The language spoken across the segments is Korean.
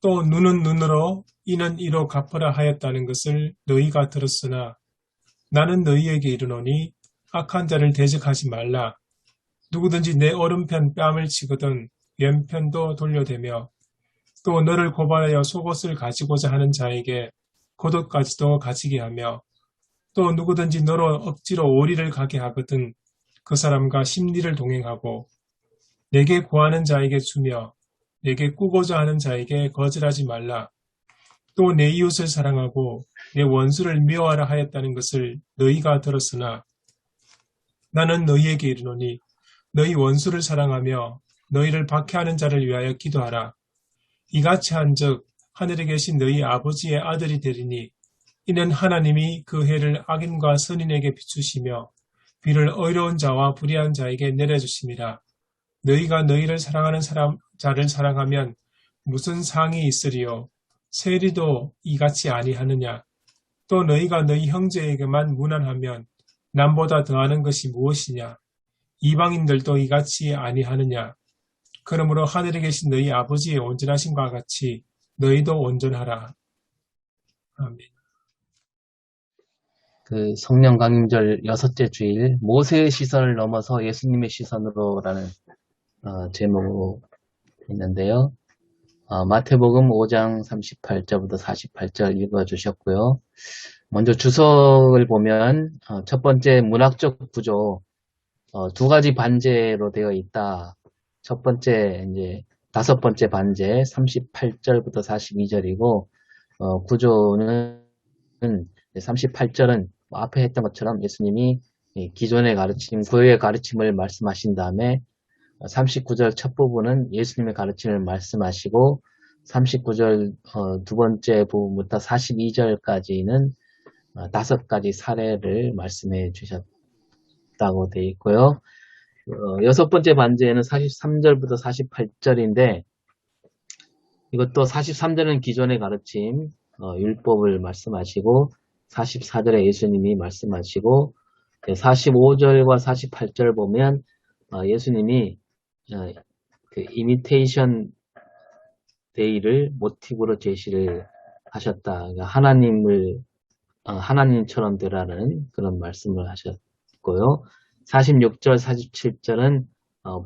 또 눈은 눈으로 이는 이로 갚으라 하였다는 것을 너희가 들었으나 나는 너희에게 이르노니 악한 자를 대적하지 말라. 누구든지 내 오른편 뺨을 치거든 왼편도 돌려대며 또 너를 고발하여 속옷을 가지고자 하는 자에게 겉옷까지도 가지게 하며 또 누구든지 너로 억지로 오리를 가게 하거든 그 사람과 심리를 동행하고 내게 구하는 자에게 주며 내게 꾸고자 하는 자에게 거절하지 말라. 또 내 이웃을 사랑하고 내 원수를 미워하라 하였다는 것을 너희가 들었으나 나는 너희에게 이르노니 너희 원수를 사랑하며 너희를 박해하는 자를 위하여 기도하라. 이같이 한즉 하늘에 계신 너희 아버지의 아들이 되리니 이는 하나님이 그 해를 악인과 선인에게 비추시며 비를 의로운 자와 불의한 자에게 내려주심이라. 너희가 너희를 사랑하는 자를 사랑하면 무슨 상이 있으리요? 세리도 이같이 아니하느냐? 또 너희가 너희 형제에게만 무난하면 남보다 더하는 것이 무엇이냐? 이방인들도 이같이 아니하느냐? 그러므로 하늘에 계신 너희 아버지의 온전하심과 같이 너희도 온전하라. 아멘. 그 성령 강림절 6째 주일 모세의 시선을 넘어서 예수님의 시선으로라는 제목으로 있는데요. 마태복음 5장 38절부터 48절 읽어주셨고요. 먼저 주석을 보면 첫 번째 문학적 구조 두 가지 반제로 되어 있다. 첫 번째 이제 다섯 번째 반제 38절부터 42절이고 구조는 38절은 앞에 했던 것처럼 예수님이 기존의 가르침, 고유의 가르침을 말씀하신 다음에 39절 첫 부분은 예수님의 가르침을 말씀하시고 39절 두 번째 부분부터 42절까지는 다섯 가지 사례를 말씀해 주셨다고 되어 있고요. 여섯 번째 반제에는 43절부터 48절인데 이것도 43절은 기존의 가르침, 율법을 말씀하시고 44절에 예수님이 말씀하시고 45절과 48절 보면 예수님이 그 이미테이션 데이를 모티브로 제시를 하셨다. 그러니까 하나님처럼 되라는 그런 말씀을 하셨고요. 46절, 47절은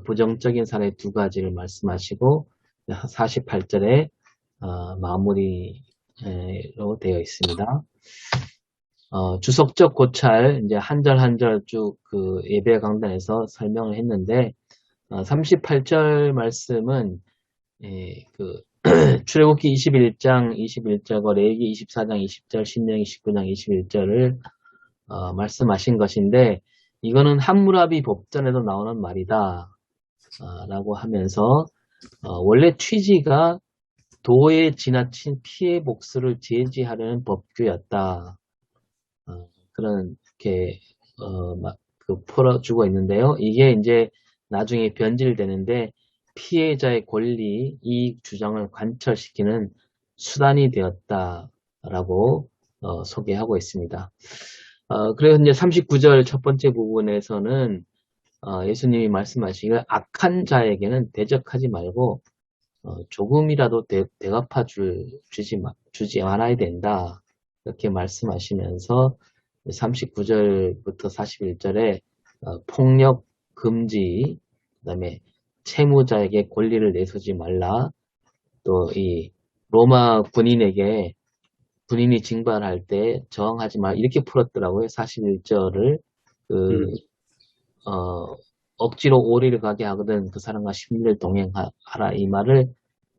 부정적인 사례 두 가지를 말씀하시고 48절에 마무리로 되어 있습니다. 주석적 고찰 이제 한 절 한 절 쭉 그 예배 강단에서 설명을 했는데 38절 말씀은 그 출애굽기 21장 21절과 레위기 24장 20절, 신명기 19장 21절을 말씀하신 것인데 이거는 함무라비 법전에도 나오는 말이다 라고 하면서 원래 취지가 도에 지나친 피해 복수를 제지하려는 법규였다. 그렇게 풀어주고 있는데요. 이게 이제 나중에 변질되는데 피해자의 권리, 이익 주장을 관철시키는 수단이 되었다라고 소개하고 있습니다. 그래서 이제 39절 첫 번째 부분에서는 예수님이 말씀하시기를 악한 자에게는 대적하지 말고 조금이라도 대갚아 주지 말아야 된다. 이렇게 말씀하시면서 39절부터 41절에 폭력 금지, 그 다음에 채무자에게 권리를 내세우지 말라. 또 이 로마 군인이 징발할 때 저항하지 말라. 이렇게 풀었더라고요. 41절을 억지로 오리를 가게 하거든 그 사람과 심리를 동행하라. 이 말을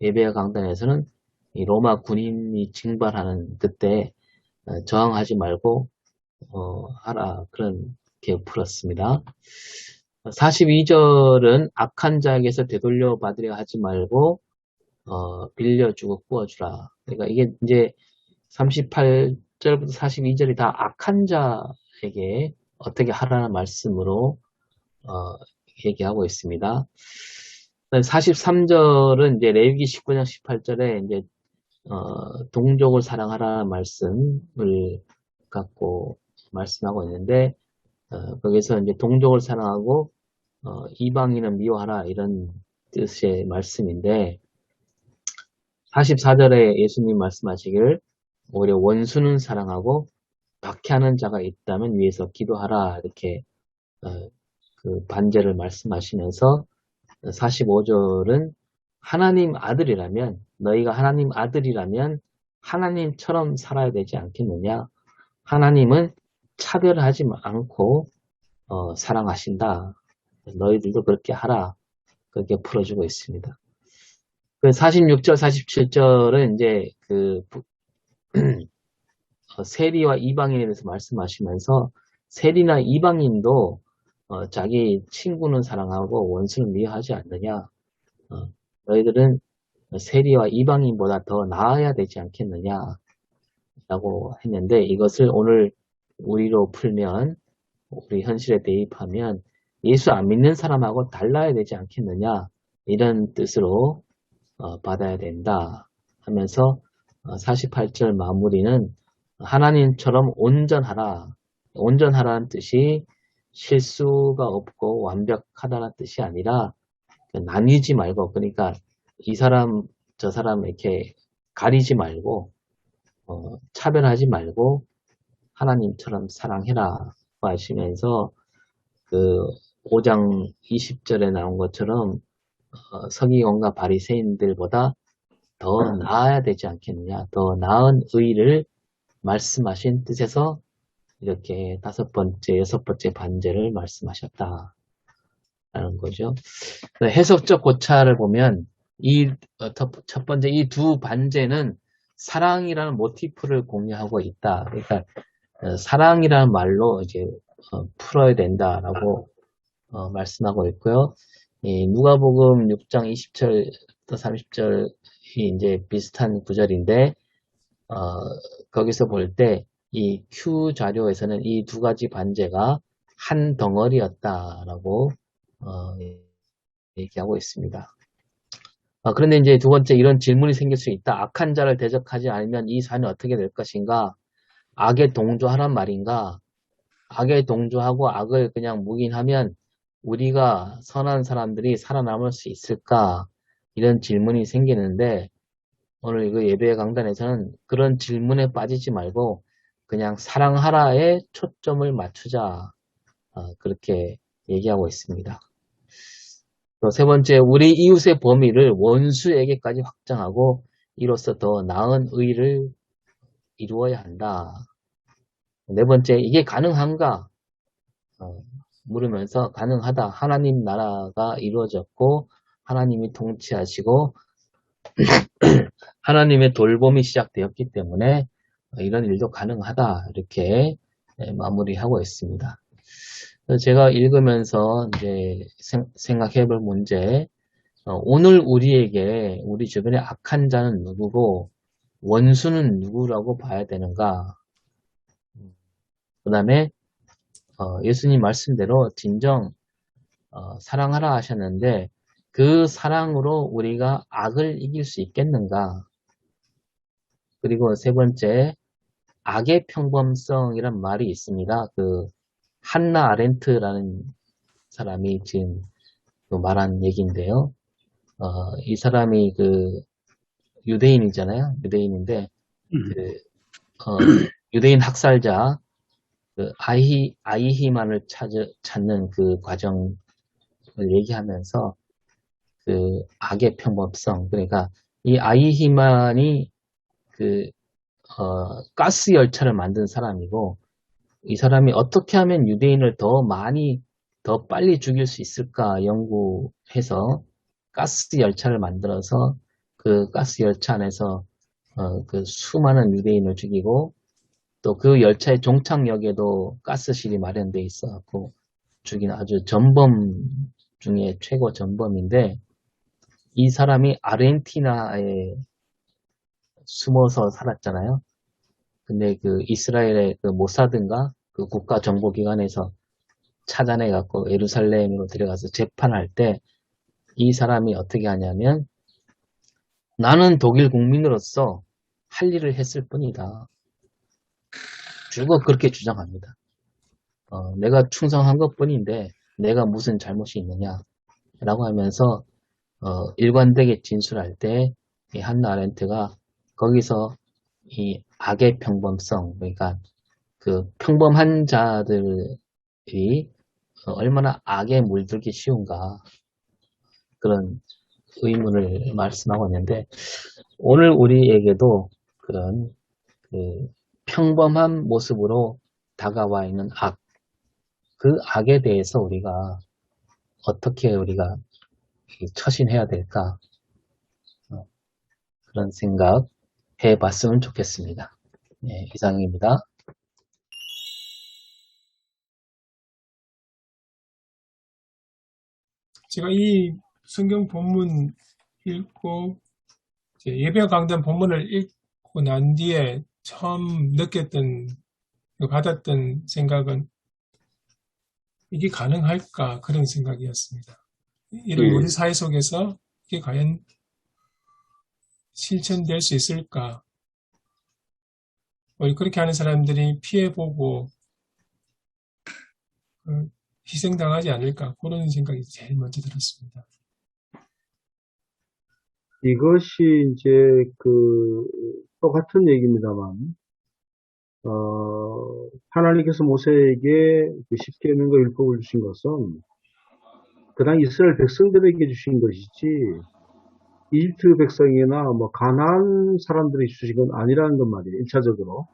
예배 강단에서는 이 로마 군인이 징발하는 그때 저항하지 말고 하라. 그렇게 풀었습니다. 42절은 악한 자에게서 되돌려 받으려 하지 말고 빌려주고 구워주라. 그러니까 이게 이제 38절부터 42절이 다 악한 자에게 어떻게 하라는 말씀으로 얘기하고 있습니다. 43절은 이제 레위기 19장 18절에 이제 동족을 사랑하라는 말씀을 갖고 말씀하고 있는데 거기서 이제 동족을 사랑하고 이방인은 미워하라 이런 뜻의 말씀인데 44절에 예수님 말씀하시길 오히려 원수는 사랑하고 박해하는 자가 있다면 위에서 기도하라 이렇게 그 반제를 말씀하시면서 45절은 하나님 아들이라면 너희가 하나님 아들이라면 하나님처럼 살아야 되지 않겠느냐. 하나님은 차별하지 않고 사랑하신다. 너희들도 그렇게 하라. 그렇게 풀어주고 있습니다. 46절, 47절은 이제 세리와 이방인에 대해서 말씀하시면서 세리나 이방인도 자기 친구는 사랑하고 원수는 미워하지 않느냐. 너희들은 세리와 이방인보다 더 나아야 되지 않겠느냐 라고 했는데 이것을 오늘 우리로 풀면 우리 현실에 대입하면 예수 안 믿는 사람하고 달라야 되지 않겠느냐 이런 뜻으로 받아야 된다 하면서 48절 마무리는 하나님처럼 온전하라. 온전하라는 뜻이 실수가 없고 완벽하다는 뜻이 아니라 나뉘지 말고 그러니까 이 사람 저 사람 이렇게 가리지 말고 차별하지 말고 하나님처럼 사랑해라 하시면서 그 5장 20절에 나온 것처럼 서기관과 바리새인들보다 더 나아야 되지 않겠느냐 더 나은 의를 말씀하신 뜻에서 이렇게 5번째, 6번째 반제를 말씀하셨다 라는 거죠. 해석적 고찰을 보면 첫 번째 이 두 반제는 사랑이라는 모티프를 공유하고 있다. 그러니까 사랑이라는 말로 이제 풀어야 된다라고 말씀하고 있고요. 이 누가복음 6장 20절부터 30절이 이제 비슷한 구절인데 거기서 볼 때 이 Q 자료에서는 이 두 가지 반제가 한 덩어리였다라고 얘기하고 있습니다. 그런데 이제 두 번째 이런 질문이 생길 수 있다. 악한 자를 대적하지 않으면 이 사안이 어떻게 될 것인가? 악에 동조하란 말인가? 악에 동조하고 악을 그냥 묵인하면 우리가 선한 사람들이 살아남을 수 있을까? 이런 질문이 생기는데 오늘 이거 예배 강단에서는 그런 질문에 빠지지 말고 그냥 사랑하라에 초점을 맞추자. 그렇게 얘기하고 있습니다. 또 세 번째, 우리 이웃의 범위를 원수에게까지 확장하고 이로써 더 나은 의를 이루어야 한다. 네 번째, 이게 가능한가? 물으면서 가능하다. 하나님 나라가 이루어졌고 하나님이 통치하시고 하나님의 돌봄이 시작되었기 때문에 이런 일도 가능하다. 이렇게 마무리하고 있습니다. 제가 읽으면서 이제 생각해 볼 문제, 오늘 우리에게 우리 주변에 악한 자는 누구고 원수는 누구라고 봐야 되는가? 그 다음에 예수님 말씀대로 진정 사랑하라 하셨는데 그 사랑으로 우리가 악을 이길 수 있겠는가? 그리고 세 번째, 악의 평범성이란 말이 있습니다. 그 한나 아렌트라는 사람이 지금 말한 얘기인데요. 이 사람이 그 유대인이잖아요. 유대인인데 그 유대인 학살자 그 아이히만을 찾는 그 과정을 얘기하면서 그 악의 평범성 그러니까 이 아이히만이 그 가스 열차를 만든 사람이고 이 사람이 어떻게 하면 유대인을 더 많이 더 빨리 죽일 수 있을까 연구해서 가스 열차를 만들어서 그 가스 열차 안에서 그 수많은 유대인을 죽이고 또 그 열차의 종착역에도 가스실이 마련되어 있어갖고 죽인 아주 전범 중에 최고 전범인데 이 사람이 아르헨티나에 숨어서 살았잖아요. 근데 그 이스라엘의 그 모사드인가 그 국가정보기관에서 찾아내갖고 예루살렘으로 데려가서 재판할 때 이 사람이 어떻게 하냐면 나는 독일 국민으로서 할 일을 했을 뿐이다. 쭉 그렇게 주장합니다. 내가 충성한 것 뿐인데 내가 무슨 잘못이 있느냐 라고 하면서 일관되게 진술할 때 이 한나 아렌트가 거기서 이 악의 평범성, 그러니까 그 평범한 자들이 얼마나 악에 물들기 쉬운가 그런 의문을 말씀하고 있는데 오늘 우리에게도 그런 그 평범한 모습으로 다가와 있는 악, 그 악에 대해서 우리가 어떻게 우리가 처신해야 될까 그런 생각 해봤으면 좋겠습니다. 네, 이상입니다. 제가 이 성경 본문 읽고 예배 강단 본문을 읽고 난 뒤에 처음 느꼈던 받았던 생각은 이게 가능할까 그런 생각이었습니다. 이런 우리 사회 속에서 이게 과연 실천될 수 있을까? 그렇게 하는 사람들이 피해보고 희생당하지 않을까 그런 생각이 제일 먼저 들었습니다. 이것이 이제 똑같은 얘기입니다만, 하나님께서 모세에게 그 십계명과 율법을 주신 것은 그냥 이스라엘 백성들에게 주신 것이지, 이집트 백성이나 뭐 가나안 사람들이 주신 건 아니라는 것 말이에요. 1차적으로.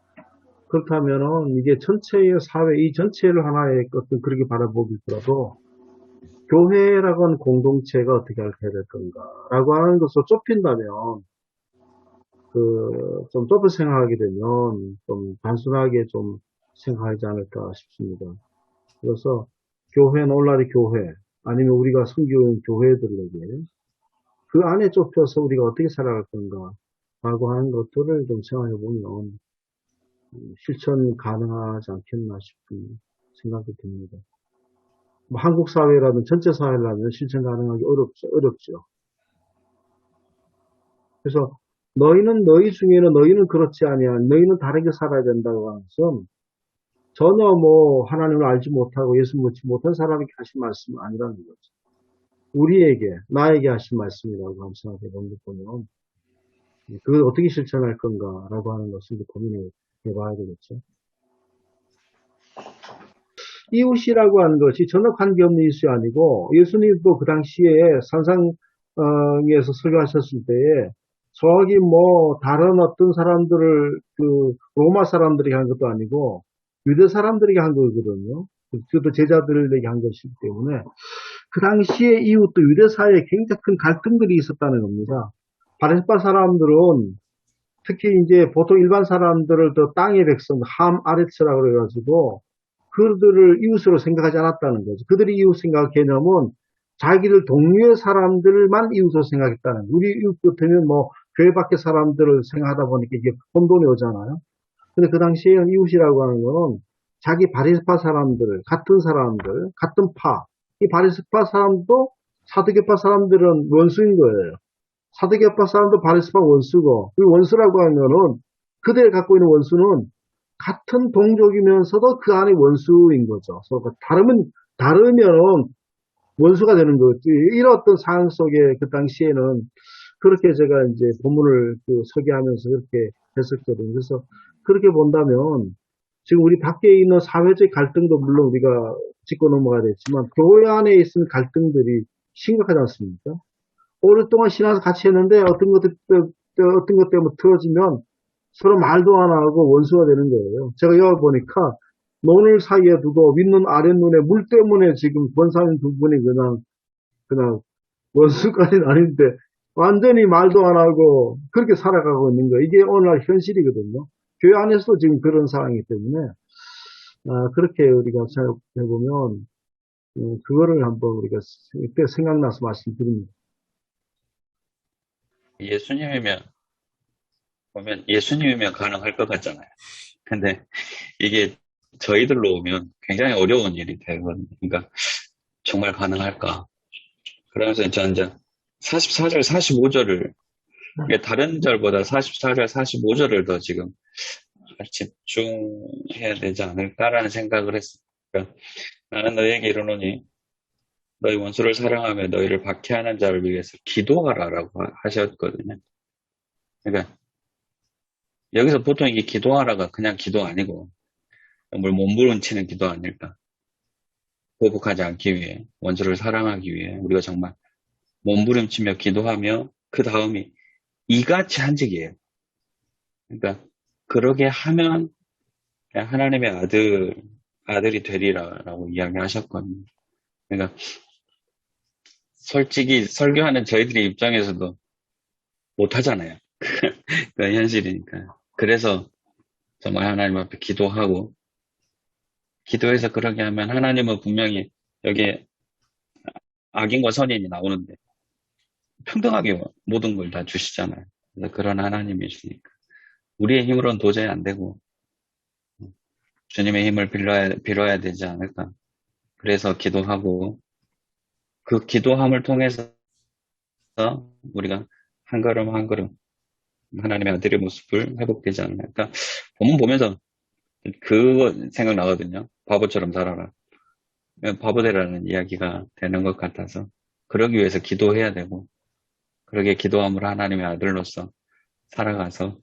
그렇다면은 이게 전체의 사회, 이 전체를 하나의 어떤 그렇게 바라보더라도 교회라고 하는 공동체가 어떻게 해야 될 건가라고 하는 것으로 좁힌다면 좀 좁게 생각하게 되면 좀 단순하게 좀 생각하지 않을까 싶습니다. 그래서 교회는 오늘날의 교회 아니면 우리가 섬기는 교회들에게 그 안에 좁혀서 우리가 어떻게 살아갈 건가라고 하는 것들을 좀 생각해 보면 실천 가능하지 않겠나 싶은 생각이 듭니다. 뭐 한국 사회라든 전체 사회라면 실천 가능하기 어렵죠. 그래서 너희는 너희 중에는 너희는 그렇지 아니야. 너희는 다르게 살아야 된다고 하는 것은 전혀 뭐 하나님을 알지 못하고 예수 믿지 못한 사람에게 하신 말씀은 아니라는 거죠. 우리에게, 나에게 하신 말씀이라고 한번 생각해 보면 그걸 어떻게 실천할 건가라고 하는 것을 고민해 봐야 되겠죠. 이웃이라고 하는 것이 전혀 관계없는 이웃이 아니고 예수님도 그 당시에 산상에서 설교하셨을 때에 저기 뭐 다른 어떤 사람들을 로마 사람들에게 한 것도 아니고 유대 사람들에게 한 거거든요. 그것도 제자들에게 한 것이기 때문에 그 당시에 이웃도 유대 사회에 굉장히 큰 갈등들이 있었다는 겁니다. 바리새파 사람들은 특히 이제 보통 일반 사람들을 더 땅의 백성, 함 아레츠라고 그래가지고 그들을 이웃으로 생각하지 않았다는 거죠. 그들이 이웃 생각 개념은 자기들 동료의 사람들만 이웃으로 생각했다는 거죠. 우리 이웃 같으면 뭐 교회 밖의 사람들을 생각하다 보니까 이게 혼돈이 오잖아요. 근데 그 당시에는 이웃이라고 하는 거는 자기 바리새파 사람들, 같은 사람들, 같은 파. 이 바리새파 사람도 사두개파 사람들은 원수인 거예요. 사두개파 사람도 바리새파 원수고, 그 원수라고 하면은 그들 갖고 있는 원수는 같은 동족이면서도 그 안에 원수인 거죠. 다르면은 원수가 되는 거지. 이런 어떤 상황 속에 그 당시에는 그렇게 제가 이제 본문을 소개하면서 그렇게 했었거든요. 그래서 그렇게 본다면 지금 우리 밖에 있는 사회적 갈등도 물론 우리가 짚고 넘어가야 되지만 교회 안에 있는 갈등들이 심각하지 않습니까? 오랫동안 신앙에서 같이 했는데 어떤 것 때문에 틀어지면 서로 말도 안 하고 원수가 되는 거예요. 제가 여기 보니까 논을 사이에 두고 윗눈 아랫눈에 물 때문에 지금 권사님 두 분이 그냥 원수까지는 아닌데 완전히 말도 안 하고 그렇게 살아가고 있는 거예요. 이게 오늘날 현실이거든요. 교회 안에서도 지금 그런 상황이기 때문에 그렇게 우리가 생각해보면 그거를 한번 우리가 이때 생각나서 말씀드립니다. 예수님이면 가능할 것 같잖아요. 근데 이게 저희들로 오면 굉장히 어려운 일이 되거든요. 그러니까 정말 가능할까? 그러면서 저는 이제 44절, 45절을 다른 절보다 44절, 45절을 더 지금 집중해야 되지 않을까라는 생각을 했어요. 그러니까 나는 너희에게 이르노니 너희 원수를 사랑하며 너희를 박해하는 자를 위해서 기도하라라고 하셨거든요. 그러니까 여기서 보통 이게 기도하라가 그냥 기도 아니고 뭘 몸부림치는 기도 아닐까. 보복하지 않기 위해, 원수를 사랑하기 위해 우리가 정말 몸부림치며 기도하며 그 다음이 이같이 한직이에요. 그러니까 그러게 하면 하나님의 아들이 되리라라고 이야기하셨거든요. 그러니까 솔직히 설교하는 저희들의 입장에서도 못하잖아요. 그 현실이니까. 그래서 정말 하나님 앞에 기도하고 기도해서 그러게 하면 하나님은 분명히 여기에 악인과 선인이 나오는데 평등하게 모든 걸 다 주시잖아요. 그래서 그런 하나님이시니까 우리의 힘으로는 도저히 안 되고 주님의 힘을 빌어야 되지 않을까. 그래서 기도하고 그 기도함을 통해서 우리가 한 걸음 한 걸음 하나님의 아들의 모습을 회복되지 않나. 그러니까 본문 보면서 그거 생각나거든요. 바보처럼 살아라. 바보되라는 이야기가 되는 것 같아서 그러기 위해서 기도해야 되고 그러게 기도함으로 하나님의 아들로서 살아가서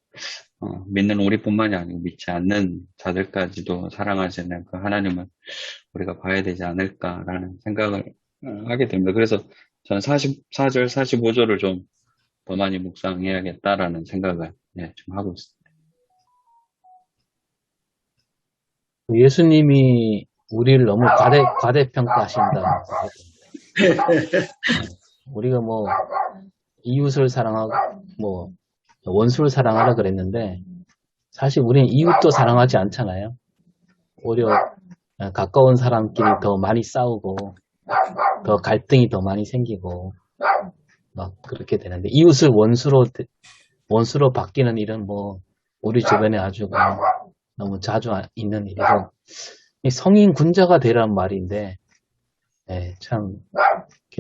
믿는 우리뿐만이 아니고 믿지 않는 자들까지도 사랑하시는 그 하나님을 우리가 봐야 되지 않을까라는 생각을 하게 됩니다. 그래서 저는 44절, 45절을 좀 더 많이 묵상해야겠다라는 생각을 좀 하고 있습니다. 예수님이 우리를 너무 과대평가하신다. 우리가 뭐 이웃을 사랑하고 뭐 원수를 사랑하라 그랬는데 사실 우리는 이웃도 사랑하지 않잖아요. 오히려 가까운 사람끼리 더 많이 싸우고 더 갈등이 더 많이 생기고 막 그렇게 되는데 이웃을 원수로 바뀌는 일은 뭐 우리 주변에 아주 너무 자주 있는 일이고 성인 군자가 되란 말인데 참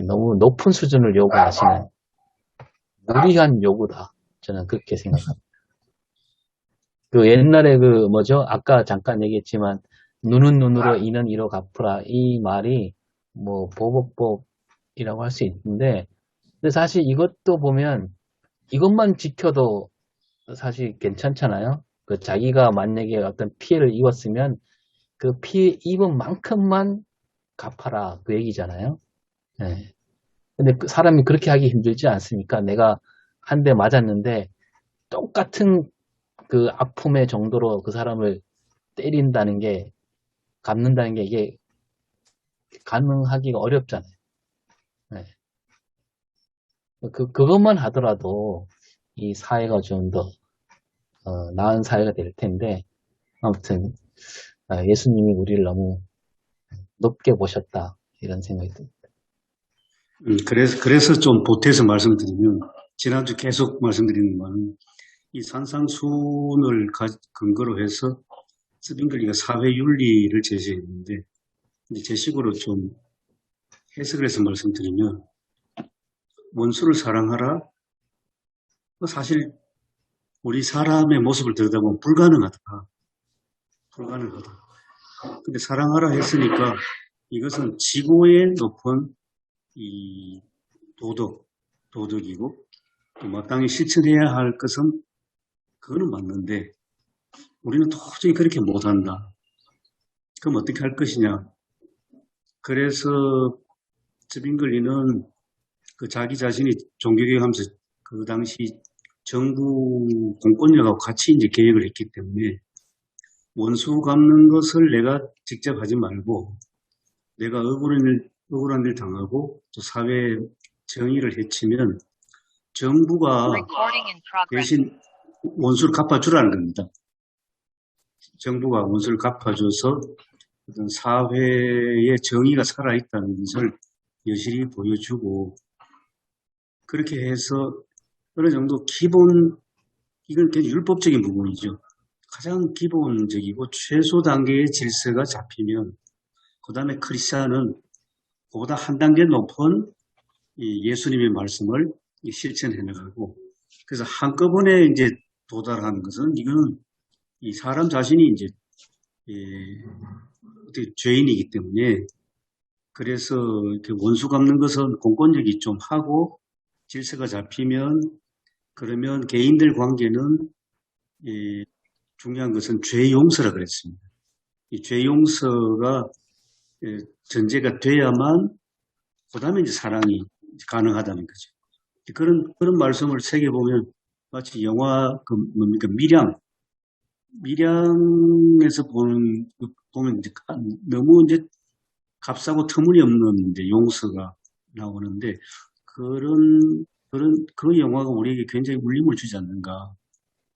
너무 높은 수준을 요구하시는 무리한 요구다. 저는 그렇게 생각합니다. 그 옛날에 그 뭐죠? 아까 잠깐 얘기했지만 눈은 눈으로 이는 이로 갚으라 이 말이 뭐 보복법이라고 할 수 있는데 근데 사실 이것도 보면 이것만 지켜도 사실 괜찮잖아요. 그 자기가 만약에 어떤 피해를 입었으면 그 피해 입은 만큼만 갚아라 그 얘기잖아요. 네. 근데 그 사람이 그렇게 하기 힘들지 않습니까? 내가 한 대 맞았는데 똑같은 그 아픔의 정도로 그 사람을 때린다는 게 갚는다는 게 이게 가능하기가 어렵잖아요. 네. 그것만 하더라도 이 사회가 좀 더 나은 사회가 될 텐데 아무튼 예수님이 우리를 너무 높게 보셨다 이런 생각이 듭니다. 그래서 좀 보태서 말씀드리면 지난주 계속 말씀드리는 바는 이 산상순을 근거로 해서 스빙글리가 사회윤리를 제시했는데 제 식으로 좀 해석을 해서 말씀드리면 원수를 사랑하라. 사실 우리 사람의 모습을 들여다보면 불가능하다. 근데 사랑하라 했으니까 이것은 지고의 높은 이 도덕이고 또 마땅히 실천해야 할 것은 그거는 맞는데 우리는 도저히 그렇게 못한다. 그럼 어떻게 할 것이냐. 그래서 스빙글리는 그 자기 자신이 종교개혁하면서 그 당시 정부 공권력하고 같이 이제 계획을 했기 때문에 원수 갚는 것을 내가 직접 하지 말고 내가 억울한 일 당하고 또 사회 정의를 해치면 정부가 대신 원수를 갚아주라는 겁니다. 정부가 원수를 갚아줘서 어떤 사회의 정의가 살아있다는 것을 여실히 보여주고 그렇게 해서 어느 정도 이건 그냥 율법적인 부분이죠. 가장 기본적이고 최소 단계의 질서가 잡히면 그 다음에 크리스찬은 그보다 한 단계 높은 이 예수님의 말씀을 실천해 나가고 그래서 한꺼번에 이제 도달하는 것은 이거는 이 사람 자신이 이제 어떻게 죄인이기 때문에 그래서 이렇게 원수 갚는 것은 공권력이 좀 하고 질서가 잡히면 그러면 개인들 관계는 중요한 것은 죄 용서라 그랬습니다. 이 죄 용서가 전제가 돼야만 그다음에 이제 사랑이 가능하다는 거죠. 그런 말씀을 새겨 보면 마치 영화 뭡니까 밀양에서 보면 이제 너무 이제 값싸고 터무니없는 이제 용서가 나오는데 그 영화가 우리에게 굉장히 울림을 주지 않는가.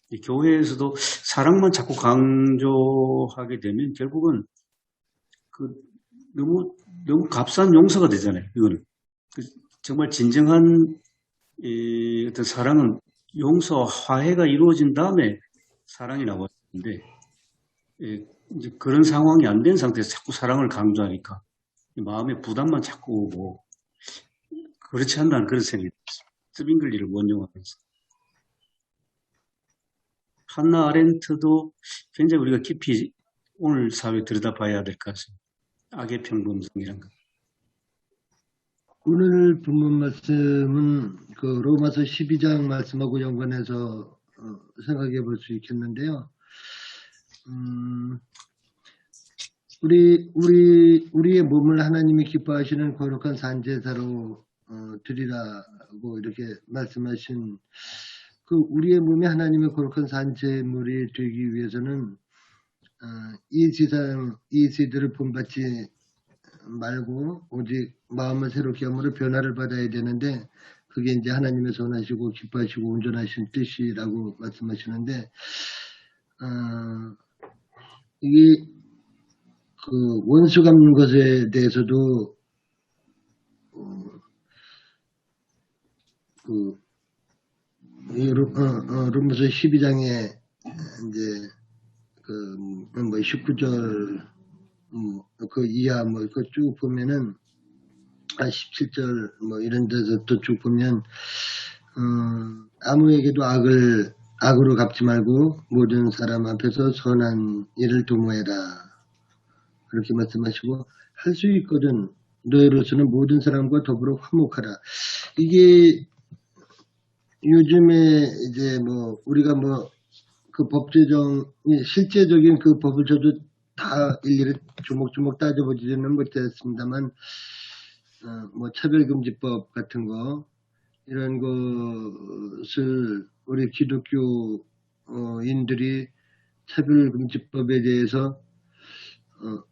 이 교회에서도 사랑만 자꾸 강조하게 되면 결국은 그 너무 값싼 용서가 되잖아요. 이거는 정말 진정한 어떤 사랑은 용서와 화해가 이루어진 다음에 사랑이 나왔는데 이제 그런 상황이 안 된 상태에서 자꾸 사랑을 강조하니까 마음의 부담만 자꾸 오고 그렇지 않다는 그런 생각이 들었습니다. 스빙글리를 원용하면서 한나 아렌트도 굉장히 우리가 깊이 오늘 사회에 들여다봐야 될 것 같습니다. 악의 평범성이란 것. 오늘 본문 말씀은 그 로마서 12장 말씀하고 연관해서 생각해 볼 수 있겠는데요. 우리의 몸을 하나님이 기뻐하시는 거룩한 산제사로 드리라고 이렇게 말씀하신 그 우리의 몸이 하나님의 거룩한 산제물이 되기 위해서는 이 세대를 본받지 말고 오직 마음을 새롭게 함으로 변화를 받아야 되는데 그게 이제 하나님의 선하시고 기뻐하시고 온전하신 뜻이라고 말씀하시는데 이게 그 원수 갚는 것에 대해서도 로마서 12장에 이제 그 19절 그 이하 그 쭉 보면은 17절 이런 데서 또 쭉 보면 아무에게도 악으로 갚지 말고 모든 사람 앞에서 선한 일을 도모해라 그렇게 말씀하시고 할 수 있거든 너희로서는 모든 사람과 더불어 화목하라. 이게 요즘에 이제 우리가 그 법 제정이 실제적인 그 법을 저도 다 일일이 조목조목 따져보지는 못했습니다만 차별금지법 같은 거 이런 것을 우리 기독교인들이 차별금지법에 대해서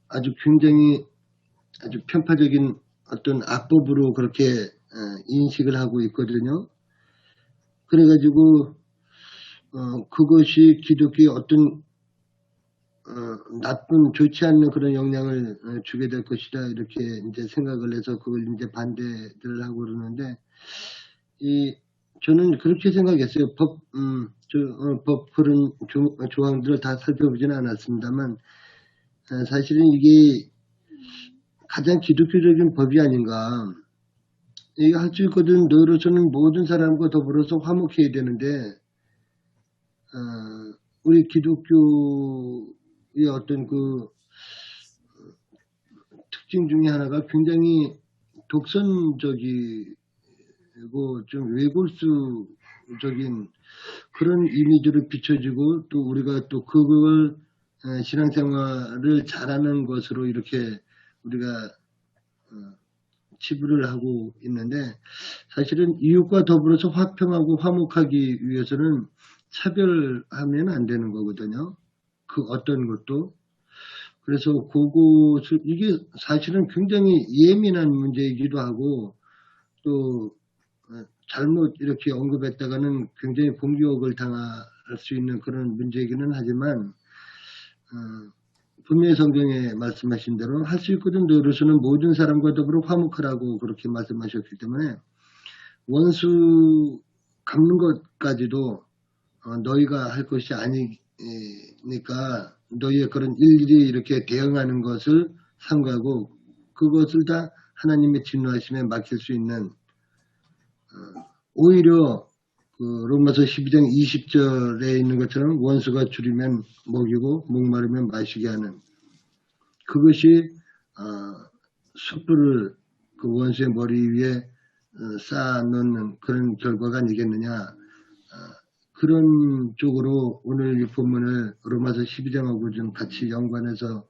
아주 굉장히 아주 편파적인 어떤 악법으로 그렇게 인식을 하고 있거든요. 그래가지고 그것이 기독교의 어떤 나쁜 좋지 않는 그런 영향을 주게 될 것이다 이렇게 이제 생각을 해서 그걸 이제 반대를 하고 그러는데 저는 그렇게 생각했어요. 법 그런 조항들을 다 살펴보지는 않았습니다만 사실은 이게 가장 기독교적인 법이 아닌가. 이게 할 수 있거든 너로서는 모든 사람과 더불어서 화목해야 되는데 우리 기독교의 어떤 그 특징 중에 하나가 굉장히 독선적이고 좀 외골수적인 그런 이미지로 비춰지고 또 우리가 또 그걸 신앙생활을 잘하는 것으로 이렇게 우리가 치부를 하고 있는데 사실은 이웃과 더불어서 화평하고 화목하기 위해서는 차별하면 안 되는 거거든요. 그 어떤 것도. 그래서 그것을 이게 사실은 굉장히 예민한 문제이기도 하고 또 잘못 이렇게 언급했다가는 굉장히 공격을 당할 수 있는 그런 문제이기는 하지만 분명히 성경에 말씀하신 대로 할 수 있거든 너로서는 모든 사람과 더불어 화목하라고 그렇게 말씀하셨기 때문에 원수 갚는 것까지도 너희가 할 것이 아니니까 너희의 그런 일일이 이렇게 대응하는 것을 삼가하고 그것을 다 하나님의 진노하심에 맡길 수 있는 오히려 그 로마서 12장 20절에 있는 것처럼 원수가 줄이면 먹이고 목마르면 마시게 하는 그것이 숯불을 그 원수의 머리 위에 쌓아놓는 그런 결과가 아니겠느냐 그런 쪽으로 오늘 이 본문을 로마서 12장하고 좀 같이 연관해서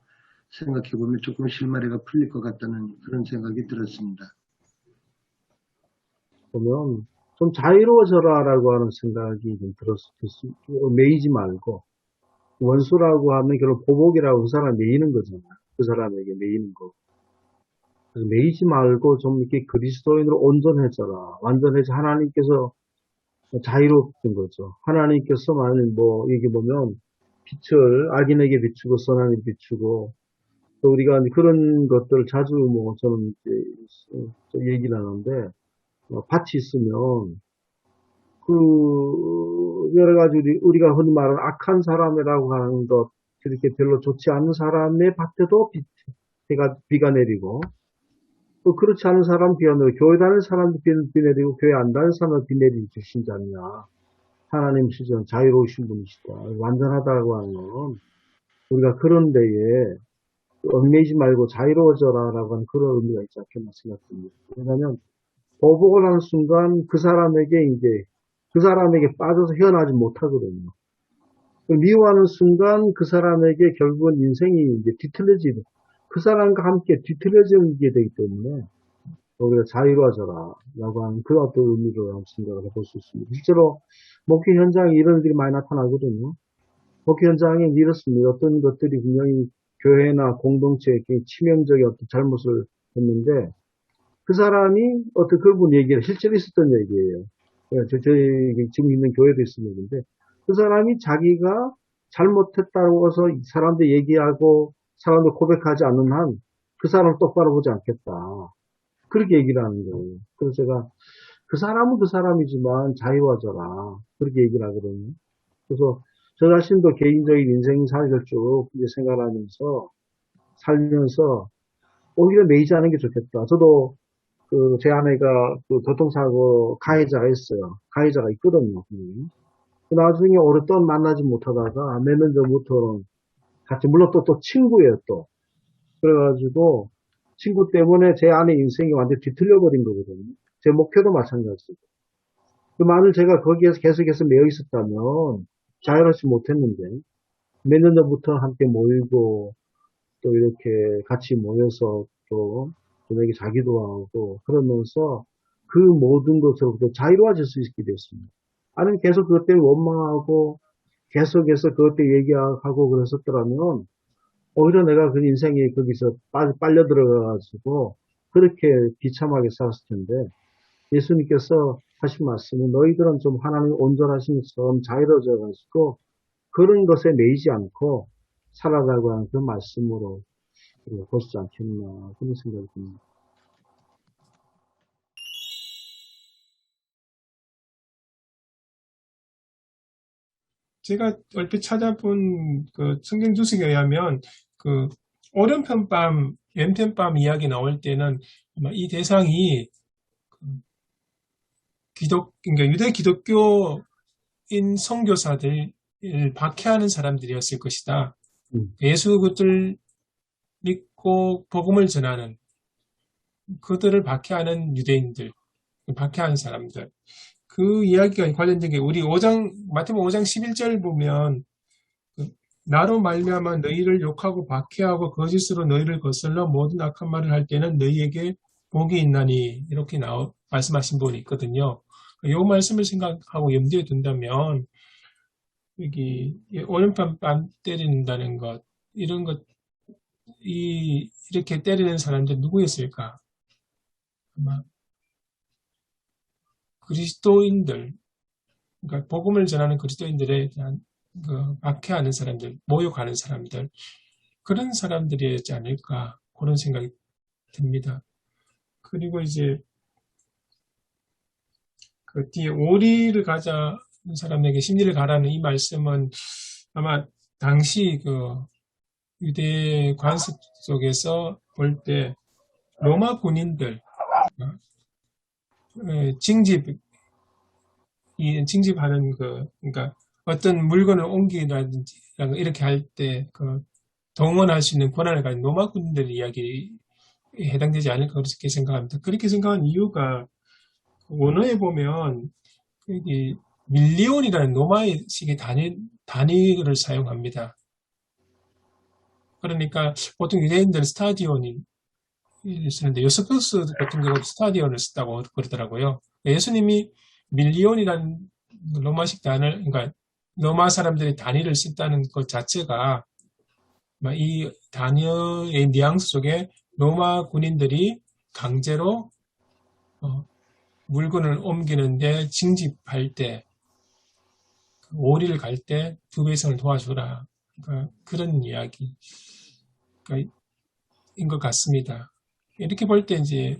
생각해 보면 조금 실마리가 풀릴 것 같다는 그런 생각이 들었습니다. 보면 좀 자유로워져라라고 하는 생각이 좀 들었어요. 매이지 말고 원수라고 하면 결국 보복이라고 그 사람 매이는 거잖아요. 그 사람에게 매이는 거. 그래서 매이지 말고 좀 이렇게 그리스도인으로 온전해져라. 완전해져 하나님께서 자유롭던 거죠. 하나님께서 만약 뭐 여기 보면 빛을 악인에게 비추고 선하게 비추고 또 우리가 그런 것들을 자주 뭐 저는 이제 얘기를 하는데 밭이 있으면 그 여러 가지 우리가 흔히 말하는 악한 사람이라고 하는 것 그렇게 별로 좋지 않은 사람의 밭에도 비가 내리고 또 그렇지 않은 사람 비 안 내리고 교회 다니는 사람도 비 내리고 교회 안 다니는 사람도 비 내리는 주신 자냐 하나님 시전 자유로우신 분이시다 완전하다고 하는 우리가 그런 데에 얽매이지 말고 자유로워져라라고 하는 그런 의미가 있지 않겠나 생각됩니다. 왜냐하면 보복을 하는 순간 그 사람에게 빠져서 헤어나지 못하거든요. 미워하는 순간 그 사람에게 결국은 인생이 이제 뒤틀려지는, 그 사람과 함께 뒤틀려지게 되기 때문에 오히려 자유로워져라 라고 하는 그런 어떤 의미로 생각을 해볼 수 있습니다. 실제로 목회 현장에 이런 일들이 많이 나타나거든요. 목회 현장에 이렇습니다. 어떤 것들이 분명히 교회나 공동체에 치명적인 어떤 잘못을 했는데 그 사람이 어떤 그분 얘기를 실제로 있었던 얘기예요. 저희 지금 있는 교회도 있었는데 그 사람이 자기가 잘못했다고 해서 사람들 얘기하고 사람들 고백하지 않는 한 그 사람을 똑바로 보지 않겠다. 그렇게 얘기를 하는 거예요. 그래서 제가 그 사람은 그 사람이지만 자유하져라. 그렇게 얘기를 하거든요. 그래서 저 자신도 개인적인 인생 사례를 쭉 이제 생각하면서 살면서 오히려 매이지 않은 게 좋겠다. 저도 제 아내가 교통사고 가해자가 있어요. 가해자가 있거든요. 나중에 오랫동안 만나지 못하다가 몇 년 전부터는 같이, 물론 또 친구예요, 또. 그래가지고, 친구 때문에 제 아내 인생이 완전히 뒤틀려버린 거거든요. 제 목표도 마찬가지고. 만일 제가 거기에서 계속해서 매여 있었다면, 자유롭지 못했는데, 몇 년 전부터 함께 모이고, 또 이렇게 같이 모여서 또, 저에게 자기도 하고, 그러면서 그 모든 것으로부터 자유로워질 수 있게 됐습니다. 아니면 계속 그것 때문에 원망하고, 계속해서 그것 때문에 얘기하고 그랬었더라면, 오히려 내가 그 인생에 거기서 빨려 들어가가지고, 그렇게 비참하게 살았을 텐데, 예수님께서 하신 말씀은 너희들은 좀 하나님 온전하신 좀 자유로워져가지고, 그런 것에 매이지 않고, 살아가고 하는 그 말씀으로 보시지 않겠나, 그런 생각이 듭니다. 제가 얼핏 찾아본 그 성경 주석에 의하면 그 오른편밤, 왼편밤 이야기 나올 때는 아마 이 대상이 그러니까 유대 기독교인 선교사들을 박해하는 사람들이었을 것이다. 예수 그들 믿고 복음을 전하는 그들을 박해하는 유대인들, 박해하는 사람들. 그 이야기가 관련된 게 우리 마태복음 5장 11절 보면 나로 말미암아 너희를 욕하고 박해하고 거짓으로 너희를 거슬러 모든 악한 말을 할 때는 너희에게 복이 있나니 이렇게 말씀하신 분이 있거든요. 이 말씀을 생각하고 염두에 둔다면 여기 오른편 뺨 때린다는 것 이런 것 이렇게 때리는 사람들 누구였을까? 아마 그리스도인들, 그러니까 복음을 전하는 그리스도인들에 대한 박해하는 사람들, 모욕하는 사람들, 그런 사람들이었지 않을까 그런 생각이 듭니다. 그리고 이제 그 뒤에 오리를 가자는 사람에게 심리를 가라는 이 말씀은 아마 당시 그 유대 관습 속에서 볼 때 로마 군인들 징집하는 그러니까 어떤 물건을 옮기라든지 이렇게 할 때 그 동원할 수 있는 권한을 가진 로마 군인들 이야기에 해당되지 않을까 그렇게 생각합니다. 그렇게 생각한 이유가 원어에 보면 여기 밀리온이라는 로마식의 단위를 사용합니다. 그러니까 보통 유대인들은 스타디온을 쓰는데 요세푸스 같은 경우도 스타디온을 썼다고 그러더라고요. 예수님이 밀리온이라는 로마식 단어를, 그러니까 로마 사람들이 단위를 썼다는 것 자체가 이 단어의 뉘앙스 속에 로마 군인들이 강제로 물건을 옮기는데 징집할 때, 오리를 갈 때 두 배선을 도와주라. 그러니까 그런 이야기인 것 같습니다. 이렇게 볼 때 이제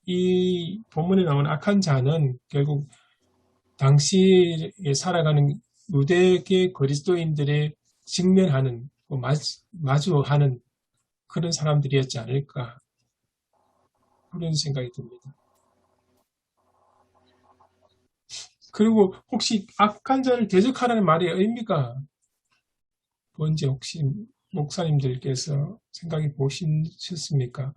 이 본문에 나오는 악한 자는 결국 당시에 살아가는 유대계 그리스도인들의 직면하는, 마주하는 그런 사람들이었지 않을까, 그런 생각이 듭니다. 그리고 혹시 악한 자를 대적하라는 말의 의미가 뭔지 혹시 목사님들께서 생각해 보셨습니까?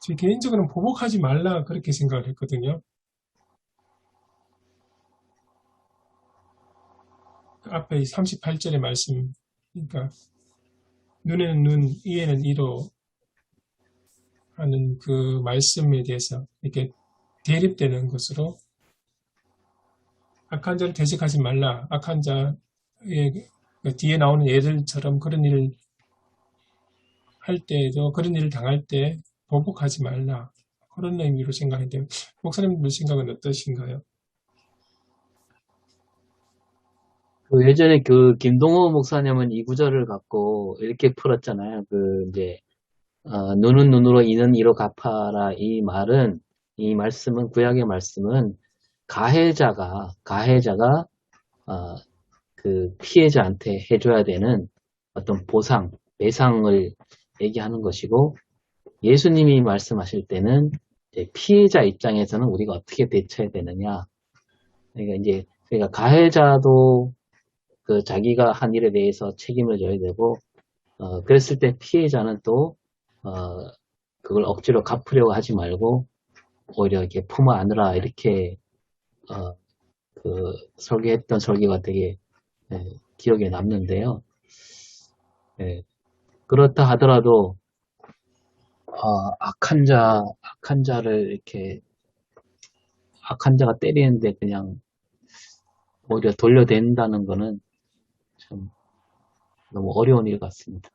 제 개인적으로는 보복하지 말라 그렇게 생각을 했거든요. 앞에 38절의 말씀, 그러니까 눈에는 눈, 이에는 이로 하는 그 말씀에 대해서 이렇게 대립되는 것으로 악한 자를 대적하지 말라. 악한 자의 뒤에 나오는 예들처럼 그런 일을 할 때에도, 그런 일을 당할 때 보복하지 말라. 그런 의미로 생각했는데 목사님들 생각은 어떠신가요? 예전에 그 김동호 목사님은 이 구절을 갖고 이렇게 풀었잖아요. 이제 눈은 눈으로 이는 이로 갚아라. 이 말씀은, 구약의 말씀은 가해자가 그 피해자한테 해줘야 되는 어떤 보상, 배상을 얘기하는 것이고, 예수님이 말씀하실 때는 이제 피해자 입장에서는 우리가 어떻게 대처해야 되느냐. 그러니까 가해자도 그 자기가 한 일에 대해서 책임을 져야 되고, 그랬을 때 피해자는 또 그걸 억지로 갚으려고 하지 말고 오히려 이렇게 품어 안으라, 이렇게 설계했던 설계가 되게 기억에 남는데요. 그렇다 하더라도 악한 자를 이렇게, 악한 자가 때리는데 그냥 오히려 돌려댄다는 거는 참 너무 어려운 일 같습니다.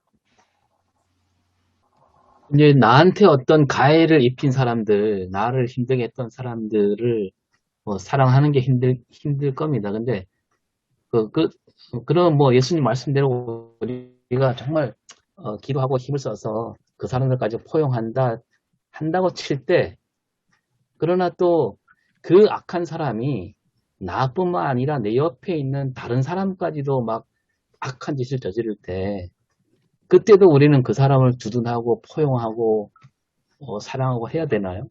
이제 나한테 어떤 가해를 입힌 사람들, 나를 힘들게 했던 사람들을 사랑하는 게 힘들 겁니다. 근데 그런 예수님 말씀대로 우리가 정말 기도하고 힘을 써서 그 사람들까지 한다고 칠 때, 그러나 또 그 악한 사람이 나뿐만 아니라 내 옆에 있는 다른 사람까지도 막 악한 짓을 저지를 때, 그때도 우리는 그 사람을 두둔하고 포용하고 사랑하고 해야 되나요?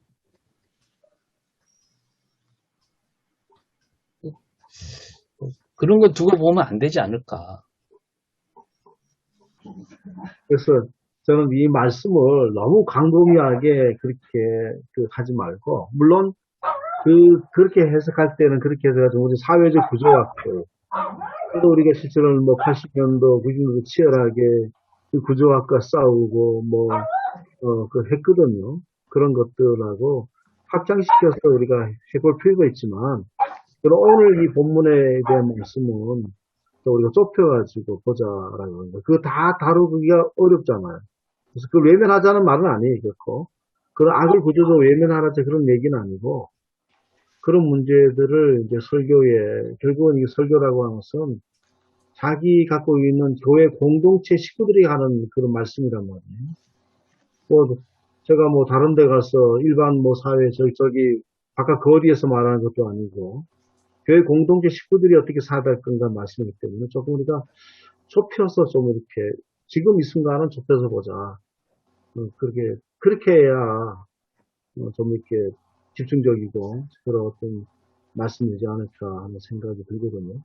그런 거 두고 보면 안 되지 않을까. 그래서 저는 이 말씀을 너무 광범위하게 그렇게 하지 말고, 물론 그렇게 해석할 때는 그렇게 해서가지고 우리 사회적 구조학도, 그래도 우리가 실제로 80년도, 90년도 치열하게 그 구조학과 싸우고 했거든요. 그런 것들하고 확장시켜서 우리가 해볼 필요가 있지만, 그럼 오늘 이 본문에 대한 말씀은 또 우리가 좁혀가지고 보자라는 겁니다. 그거 다 다루기가 어렵잖아요. 그래서 그걸 외면하자는 말은 아니에요, 결코. 그런 악을 구조적으로 외면하라지 그런 얘기는 아니고, 그런 문제들을 이제 결국은 이 설교라고 하는 것은 자기 갖고 있는 교회 공동체 식구들이 하는 그런 말씀이란 말이에요. 제가 다른 데 가서 일반 사회, 저기, 바깥 거리에서 말하는 것도 아니고, 교회 공동체 식구들이 어떻게 살아야 할 건가 말씀이기 때문에 조금 우리가 좁혀서 좀 이렇게, 지금 이 순간은 좁혀서 보자. 그렇게 해야 좀 이렇게 집중적이고 그런 어떤 말씀이지 않을까 하는 생각이 들거든요.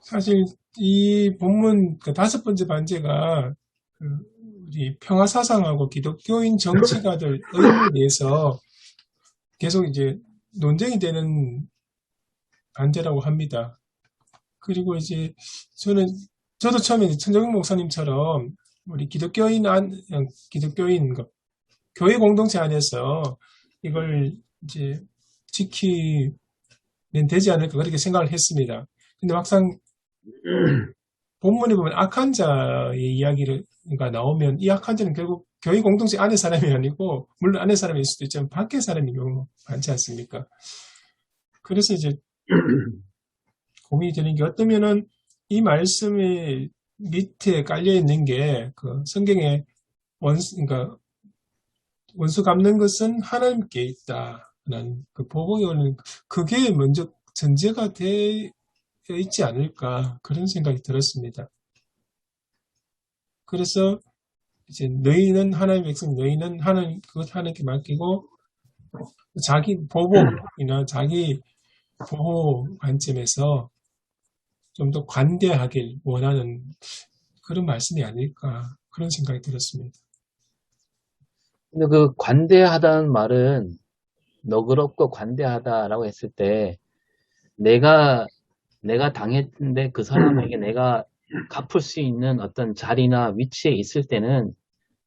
사실 이 본문 그 5번째 반제가 우리 평화사상하고 기독교인 정치가들 의미에 대해서 계속 이제 논쟁이 되는 관제라고 합니다. 그리고 이제 저도 처음에 천정용 목사님처럼 우리 기독교인, 교회 공동체 안에서 이걸 이제 지키면 되지 않을까 그렇게 생각을 했습니다. 근데 막상 본문에 보면 악한 자의 이야기가 나오면 이 악한 자는 결국 교회 공동체 안의 사람이 아니고 물론 안의 사람일 수도 있지만 밖의 사람이 경우 많지 않습니까? 그래서 이제 고민이 되는 게 어떠면은 이 말씀의 밑에 깔려 있는 게 그 성경에 그러니까 원수 갚는 것은 하나님께 있다라는 그 보복이 오는 그게 먼저 전제가 되어 있지 않을까 그런 생각이 들었습니다. 그래서 이제 너희는 하나님의 백성, 너희는 그것 하나님께 맡기고 자기 보복이나 자기 보호 관점에서 좀 더 관대하길 원하는 그런 말씀이 아닐까 그런 생각이 들었습니다. 근데 그 관대하다는 말은 너그럽고 관대하다라고 했을 때 내가 당했는데 그 사람에게 내가 갚을 수 있는 어떤 자리나 위치에 있을 때는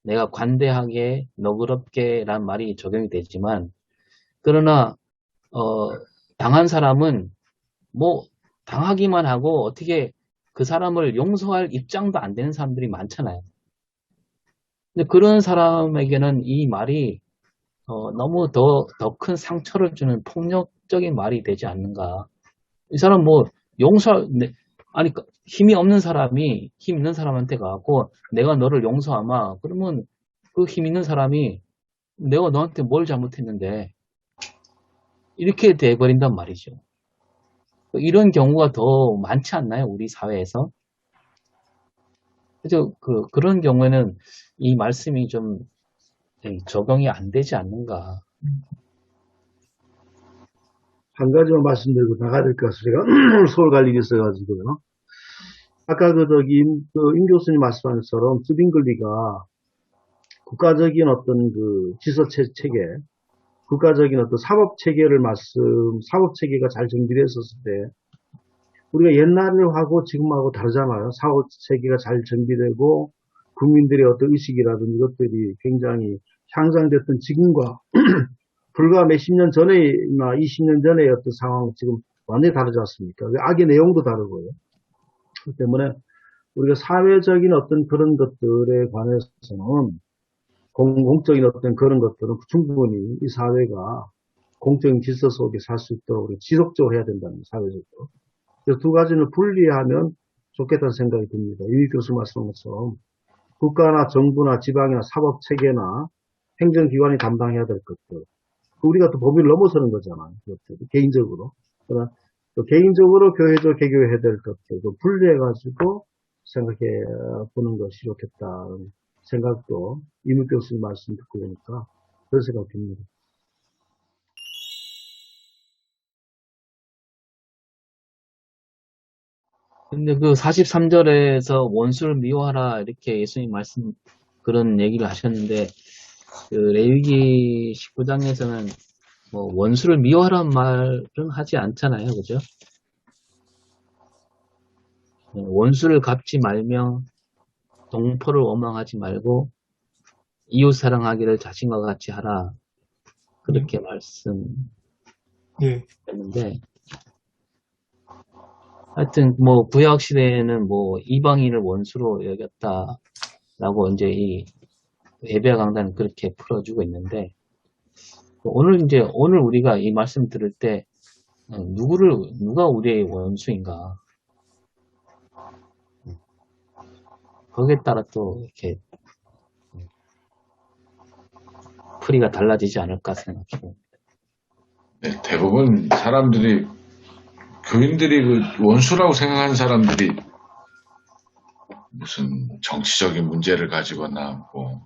내가 관대하게 너그럽게란 말이 적용이 되지만 그러나 당한 사람은 뭐 당하기만 하고 어떻게 그 사람을 용서할 입장도 안 되는 사람들이 많잖아요. 근데 그런 사람에게는 이 말이 너무 더 큰 상처를 주는 폭력적인 말이 되지 않는가. 이 사람 뭐 아니 힘이 없는 사람이 힘 있는 사람한테 가고 내가 너를 용서하마. 그러면 그 힘 있는 사람이 내가 너한테 뭘 잘못했는데 이렇게 돼버린단 말이죠. 이런 경우가 더 많지 않나요? 우리 사회에서. 그래서 그런 경우에는 이 말씀이 좀 적용이 안 되지 않는가. 한 가지만 말씀드리고 나가야 될 것 같아서 제가 서울 갈 일이 있어가지고요. 아까 임 교수님 말씀하신 것처럼 수빙글리가 국가적인 어떤 지서 체계, 국가적인 어떤 사법 체계가 잘 정비됐었을 때, 우리가 옛날하고 지금하고 다르잖아요. 사법 체계가 잘 정비되고, 국민들의 어떤 의식이라든지 이것들이 굉장히 향상됐던 지금과 불과 몇십 년 전에나 20년 전의 어떤 상황 지금 완전히 다르지 않습니까? 악의 내용도 다르고요. 그렇기 때문에 우리가 사회적인 어떤 그런 것들에 관해서는 공적인 어떤 그런 것들은 충분히 이 사회가 공적인 질서 속에 살 수 있도록 우리 지속적으로 해야 된다는 사회적으로. 그래서 두 가지는 분리하면 좋겠다는 생각이 듭니다. 유익 교수 말씀한 것처럼 국가나 정부나 지방이나 사법체계나 행정기관이 담당해야 될 것들. 우리가 또 법을 넘어서는 거잖아요. 그것들이 개인적으로. 그러나 또 개인적으로 교회적 개교해야 될 것들도 분리해가지고 생각해 보는 것이 좋겠다는 생각도 이무 교수님 말씀 듣고 보니까 그런 생각이 듭니다. 근데 그 43절에서 원수를 미워하라 이렇게 예수님 말씀 그런 얘기를 하셨는데 그 레위기 19장에서는 뭐 원수를 미워하라는 말은 하지 않잖아요. 그죠? 원수를 갚지 말며 동포를 원망하지 말고 이웃 사랑하기를 자신과 같이 하라. 그렇게 말씀했는데 하여튼 뭐 구약 시대에는 뭐 이방인을 원수로 여겼다라고 이제 이 예배와 강단은 그렇게 풀어주고 있는데 오늘 우리가 이 말씀 들을 때 누가 우리의 원수인가 거기에 따라 또 이렇게 풀이가 달라지지 않을까 생각해요. 네, 대부분 사람들이 교인들이 그 원수라고 생각하는 사람들이 무슨 정치적인 문제를 가지거나 뭐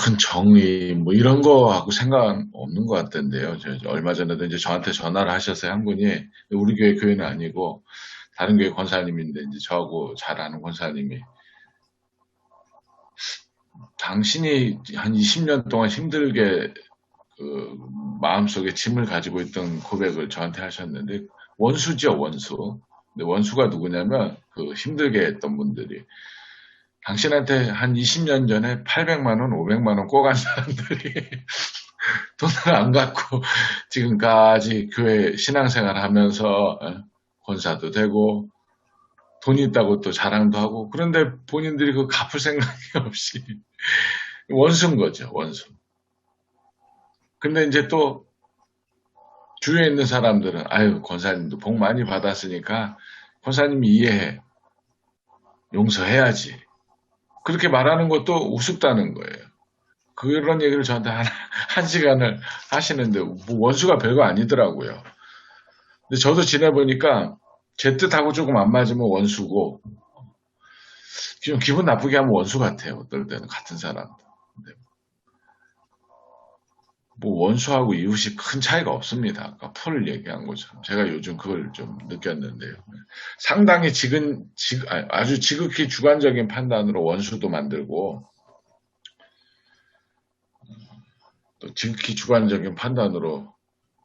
큰 정의 뭐 이런 거하고 생각 없는 것 같던데요. 얼마 전에도 이제 저한테 전화를 하셔서 한 분이 우리 교회 교회는 아니고 다른 교회 권사님인데 이제 저하고 잘 아는 권사님이 당신이 한 20년 동안 힘들게 그 마음속에 짐을 가지고 있던 고백을 저한테 하셨는데 원수죠, 원수. 근데 원수가 누구냐면 그 힘들게 했던 분들이 당신한테 한 20년 전에 800만 원, 500만 원 꼬간 사람들이 돈을 안 갖고 지금까지 교회 신앙생활 하면서 권사도 되고 돈이 있다고 또 자랑도 하고 그런데 본인들이 그 갚을 생각이 없이 원수인 거죠, 원수. 근데 이제 또 주위에 있는 사람들은 아유 권사님도 복 많이 받았으니까 권사님이 이해해 용서해야지 그렇게 말하는 것도 우습다는 거예요. 그런 얘기를 저한테 한 시간을 하시는데 뭐 원수가 별거 아니더라고요. 근데 저도 지내보니까 제 뜻하고 조금 안 맞으면 원수고 좀 기분 나쁘게 하면 원수 같아요. 어떨 때는 같은 사람. 뭐 원수하고 이웃이 큰 차이가 없습니다. 아까 풀 얘기한 것처럼 제가 요즘 그걸 좀 느꼈는데요. 상당히 아주 지극히 주관적인 판단으로 원수도 만들고 또 지극히 주관적인 판단으로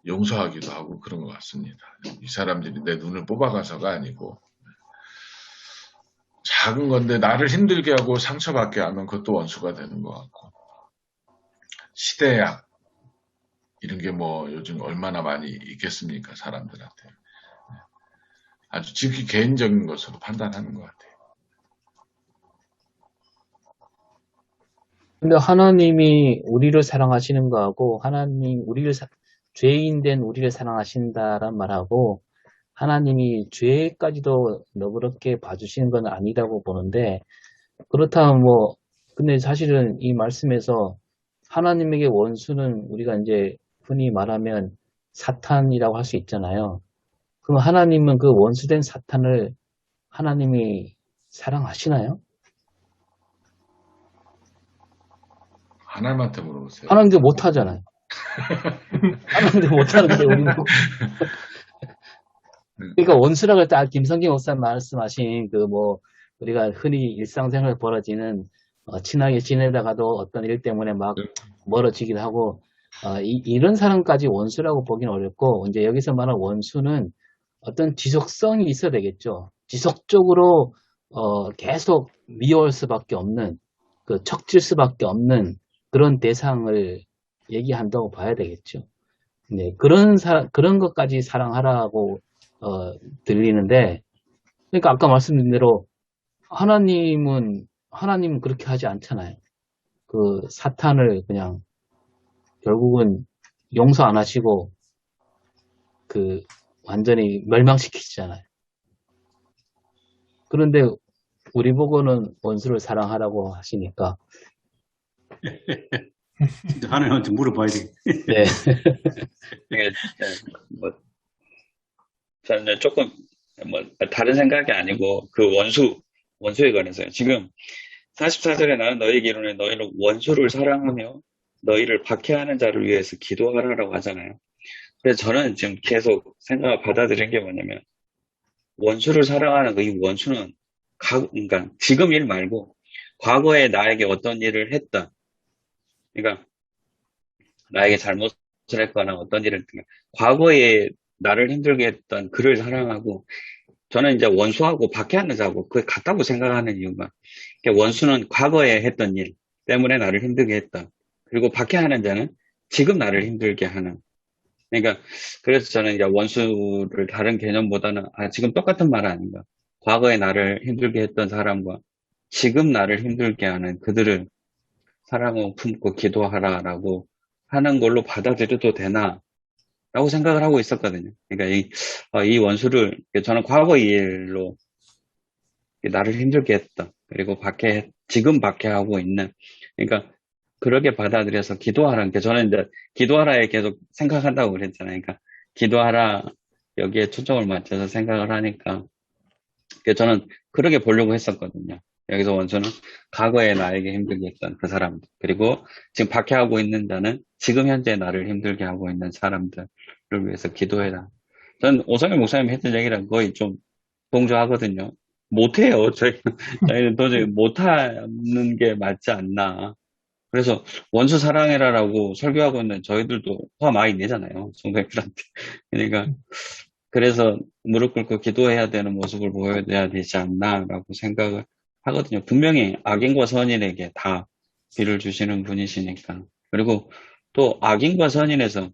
용서하기도 하고 그런 것 같습니다. 이 사람들이 내 눈을 뽑아가서가 아니고 작은 건데 나를 힘들게 하고 상처받게 하면 그것도 원수가 되는 것 같고 시대약 이런 게 뭐 요즘 얼마나 많이 있겠습니까 사람들한테 아주 지극히 개인적인 것으로 판단하는 것 같아요. 근데 하나님이 우리를 사랑하시는 거하고 하나님 죄인 된 우리를 사랑하신다란 말하고 하나님이 죄까지도 너그럽게 봐주시는 건 아니라고 보는데 그렇다면 뭐 근데 사실은 이 말씀에서 하나님에게 원수는 우리가 이제 흔히 말하면 사탄이라고 할 수 있잖아요. 그럼 하나님은 그 원수된 사탄을 하나님이 사랑하시나요? 하나님한테 물어보세요. 하나님도 못하잖아요. 하나님도 못하는데 우리는 그러니까 원수라고 할 때 김성경 목사님 말씀하신 그 뭐 우리가 흔히 일상생활 벌어지는 친하게 지내다가도 어떤 일 때문에 막 멀어지기도 하고 이런 사람까지 원수라고 보기는 어렵고 이제 여기서 말하는 원수는 어떤 지속성이 있어야 되겠죠. 지속적으로 계속 미워할 수밖에 없는 그 척질 수밖에 없는 그런 대상을 얘기한다고 봐야 되겠죠. 네, 그런 것까지 사랑하라고 들리는데 그러니까 아까 말씀드린 대로 하나님은 그렇게 하지 않잖아요. 그 사탄을 그냥 결국은 용서 안 하시고 그 완전히 멸망시키시잖아요. 그런데 우리 보고는 원수를 사랑하라고 하시니까 하나님한테 물어봐야 돼. 네. 이게 뭐 저는 조금 뭐 다른 생각이 아니고 그 원수에 관해서요. 지금 44절에 나는 너희에게 이르노니 너희는 원수를 사랑하며 너희를 박해하는 자를 위해서 기도하라라고 하잖아요. 그래서 저는 지금 계속 생각을 받아들인 게 뭐냐면 원수를 사랑하는 그 이 원수는 그러니까 지금 일 말고 과거에 나에게 어떤 일을 했다. 그러니까 나에게 잘못을 했거나 어떤 일을 과거에 나를 힘들게 했던 그를 사랑하고 저는 이제 원수하고 박해하는 자하고 그게 같다고 생각하는 이유가 원수는 과거에 했던 일 때문에 나를 힘들게 했다. 그리고 박해하는 자는 지금 나를 힘들게 하는. 그러니까 그래서 저는 이제 원수를 다른 개념보다는 지금 똑같은 말 아닌가. 과거에 나를 힘들게 했던 사람과 지금 나를 힘들게 하는 그들을 사랑하고 품고 기도하라라고 하는 걸로 받아들여도 되나 라고 생각을 하고 있었거든요. 그러니까 이 원수를 저는 과거 일로 나를 힘들게 했다. 그리고 지금 박해하고 있는 그러니까 그렇게 받아들여서 기도하라는 게 저는 이제 기도하라에 계속 생각한다고 그랬잖아요. 그러니까 기도하라 여기에 초점을 맞춰서 생각을 하니까 저는 그렇게 보려고 했었거든요. 여기서 원수는 과거에 나에게 힘들게 했던 그 사람들 그리고 지금 박해하고 있는 자는 지금 현재 나를 힘들게 하고 있는 사람들을 위해서 기도해라. 저는 오성일 목사님이 했던 얘기랑 거의 좀 동조하거든요. 못해요. 저희는 도저히 못하는 게 맞지 않나. 그래서 원수 사랑해라라고 설교하고 있는 저희들도 화 많이 내잖아요. 성도님들한테. 그러니까 그래서 무릎 꿇고 기도해야 되는 모습을 보여야 되지 않나라고 생각을 하거든요. 분명히 악인과 선인에게 다 비를 주시는 분이시니까. 그리고 또 악인과 선인에서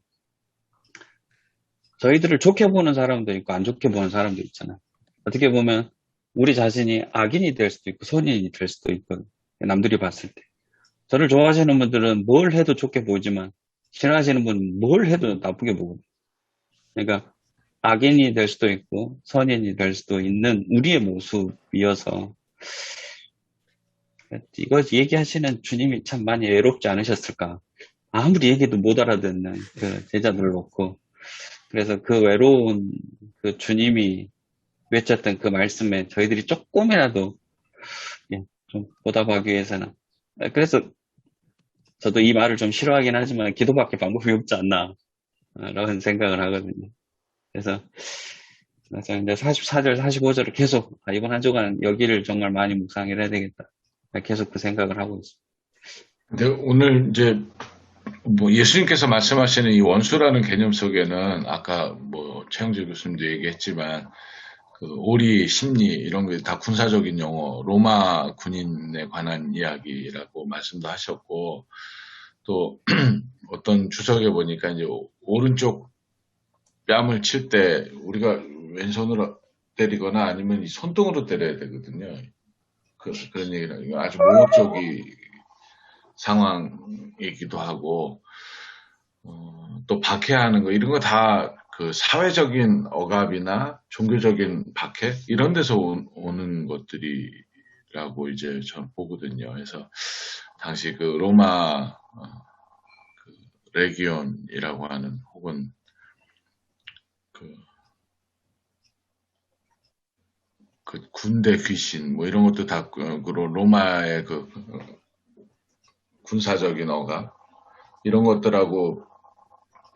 저희들을 좋게 보는 사람도 있고 안 좋게 보는 사람도 있잖아요. 어떻게 보면 우리 자신이 악인이 될 수도 있고 선인이 될 수도 있거든요. 남들이 봤을 때. 저를 좋아하시는 분들은 뭘 해도 좋게 보지만 싫어하시는 분은 뭘 해도 나쁘게 보거든요. 그러니까 악인이 될 수도 있고 선인이 될 수도 있는 우리의 모습이어서 이거 얘기하시는 주님이 참 많이 외롭지 않으셨을까. 아무리 얘기도 못 알아듣는 그 제자들을 놓고 그래서 그 외로운 그 주님이 외쳤던 그 말씀에 저희들이 조금이라도 좀 보답하기 위해서는 그래서 저도 이 말을 좀 싫어하긴 하지만 기도밖에 방법이 없지 않나 라는 생각을 하거든요. 그래서 이제 44절 45절을 계속 이번 한 주간 여기를 정말 많이 묵상을 해야 되겠다. 계속 그 생각을 하고 있습니다. 근데 오늘 이제 뭐 예수님께서 말씀하시는 이 원수라는 개념 속에는 아까 뭐 최영재 교수님도 얘기했지만 그 오리, 심리 이런 게 다 군사적인 용어, 로마 군인에 관한 이야기라고 말씀도 하셨고 또 어떤 주석에 보니까 이제 오른쪽 뺨을 칠 때 우리가 왼손으로 때리거나 아니면 이 손등으로 때려야 되거든요. 그런 얘기는 아주 모욕적인 상황이기도 하고 또 박해하는 거 이런 거 다 그 사회적인 억압이나 종교적인 박해 이런 데서 오는 것들이라고 이제 저는 보거든요. 그래서 당시 그 로마 그 레기온이라고 하는 혹은 그 군대 귀신 뭐 이런 것도 다 로마의 그 군사적인 억압 이런 것들하고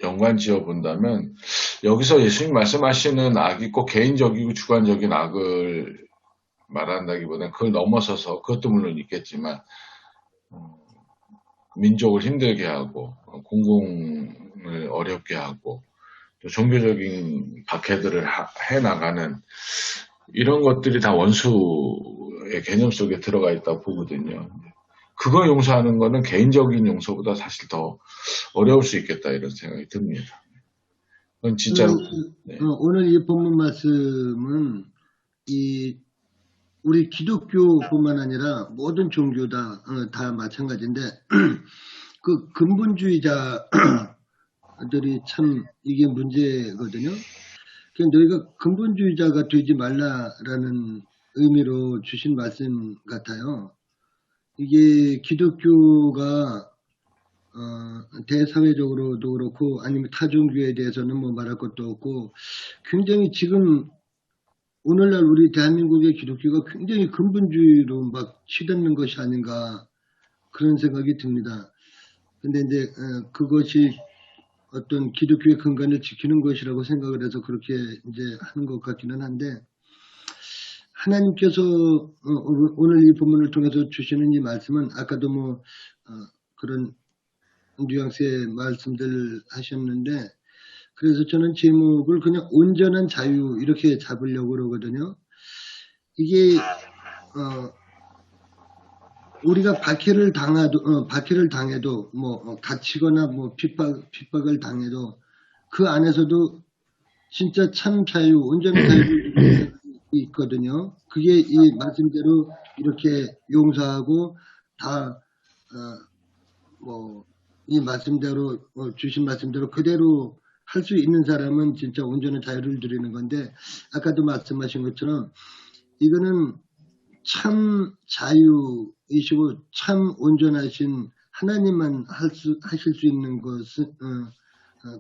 연관 지어 본다면 여기서 예수님 말씀하시는 악이 꼭 개인적이고 주관적인 악을 말한다기보다는 그걸 넘어서서 그것도 물론 있겠지만 민족을 힘들게 하고 공공을 어렵게 하고 또 종교적인 박해들을 해나가는 이런 것들이 다 원수의 개념 속에 들어가 있다고 보거든요. 그거 용서하는 거는 개인적인 용서보다 사실 더 어려울 수 있겠다 이런 생각이 듭니다. 그건 진짜로. 네. 오늘 이 본문 말씀은 우리 기독교뿐만 아니라 모든 종교 다 마찬가지인데 그 근본주의자들이 참 이게 문제거든요. 너희가 근본주의자가 되지 말라라는 의미로 주신 말씀 같아요. 이게 기독교가 대사회적으로도 그렇고 아니면 타종교에 대해서는 뭐 말할 것도 없고 굉장히 지금 오늘날 우리 대한민국의 기독교가 굉장히 근본주의로 막 치닫는 것이 아닌가 그런 생각이 듭니다. 근데 이제 그것이 어떤 기독교의 근간을 지키는 것이라고 생각을 해서 그렇게 이제 하는 것 같기는 한데 하나님께서 오늘 이 본문을 통해서 주시는 이 말씀은 아까도 뭐 그런 뉘앙스의 말씀들 하셨는데 그래서 저는 제목을 그냥 온전한 자유 이렇게 잡으려고 그러거든요. 이게 우리가 박해를 당해도 뭐 다치거나 뭐 핍박을 당해도 그 안에서도 진짜 참 자유, 온전한 자유가 있거든요. 그게 이 말씀대로 이렇게 용서하고 다 이 말씀대로 주신 말씀대로 그대로 할 수 있는 사람은 진짜 온전한 자유를 누리는 건데 아까도 말씀하신 것처럼 이거는 참 자유이시고 참 온전하신 하나님만 하실 수 있는 것은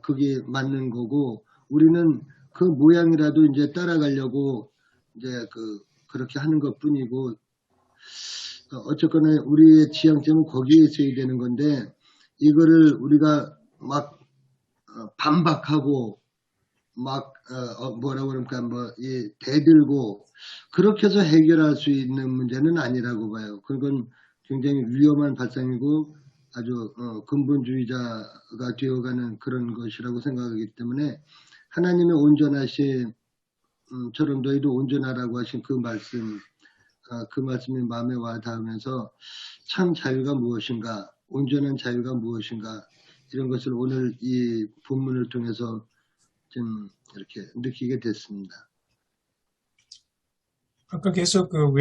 그게 맞는 거고 우리는 그 모양이라도 이제 따라가려고 이제 그렇게 하는 것뿐이고 어쨌거나 우리의 지향점은 거기에 있어야 되는 건데 이거를 우리가 막 반박하고 막 뭐라고 그럴까 대들고 그렇게 해서 해결할 수 있는 문제는 아니라고 봐요. 그건 굉장히 위험한 발상이고 아주 근본주의자가 되어가는 그런 것이라고 생각하기 때문에 하나님의 온전하신 저런 너희도 온전하라고 하신 그 말씀이 마음에 와 닿으면서 참 자유가 무엇인가, 온전한 자유가 무엇인가 이런 것을 오늘 이 본문을 통해서 좀 이렇게 느끼게 됐습니다. 아까 계속 그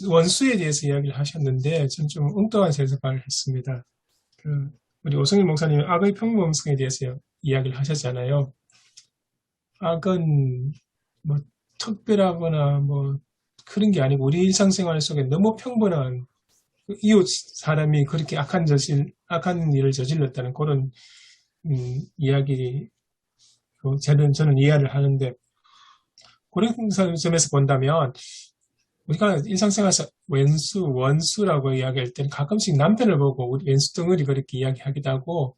원수에 대해서 이야기를 하셨는데 전 좀 엉뚱한 해석을 했습니다. 우리 오성일 목사님 악의 평범성에 대해서 이야기를 하셨잖아요. 악은 뭐 특별하거나 뭐 그런 게 아니고 우리 일상생활 속에 너무 평범한 이웃 사람이 그렇게 악한 일을 저질렀다는 그런 이야기 저는 이해를 하는데 그런 점에서 본다면 우리가 일상생활에서 원수라고 이야기할 때는 가끔씩 남편을 보고 우리 왼수 덩어리 그렇게 이야기하기도 하고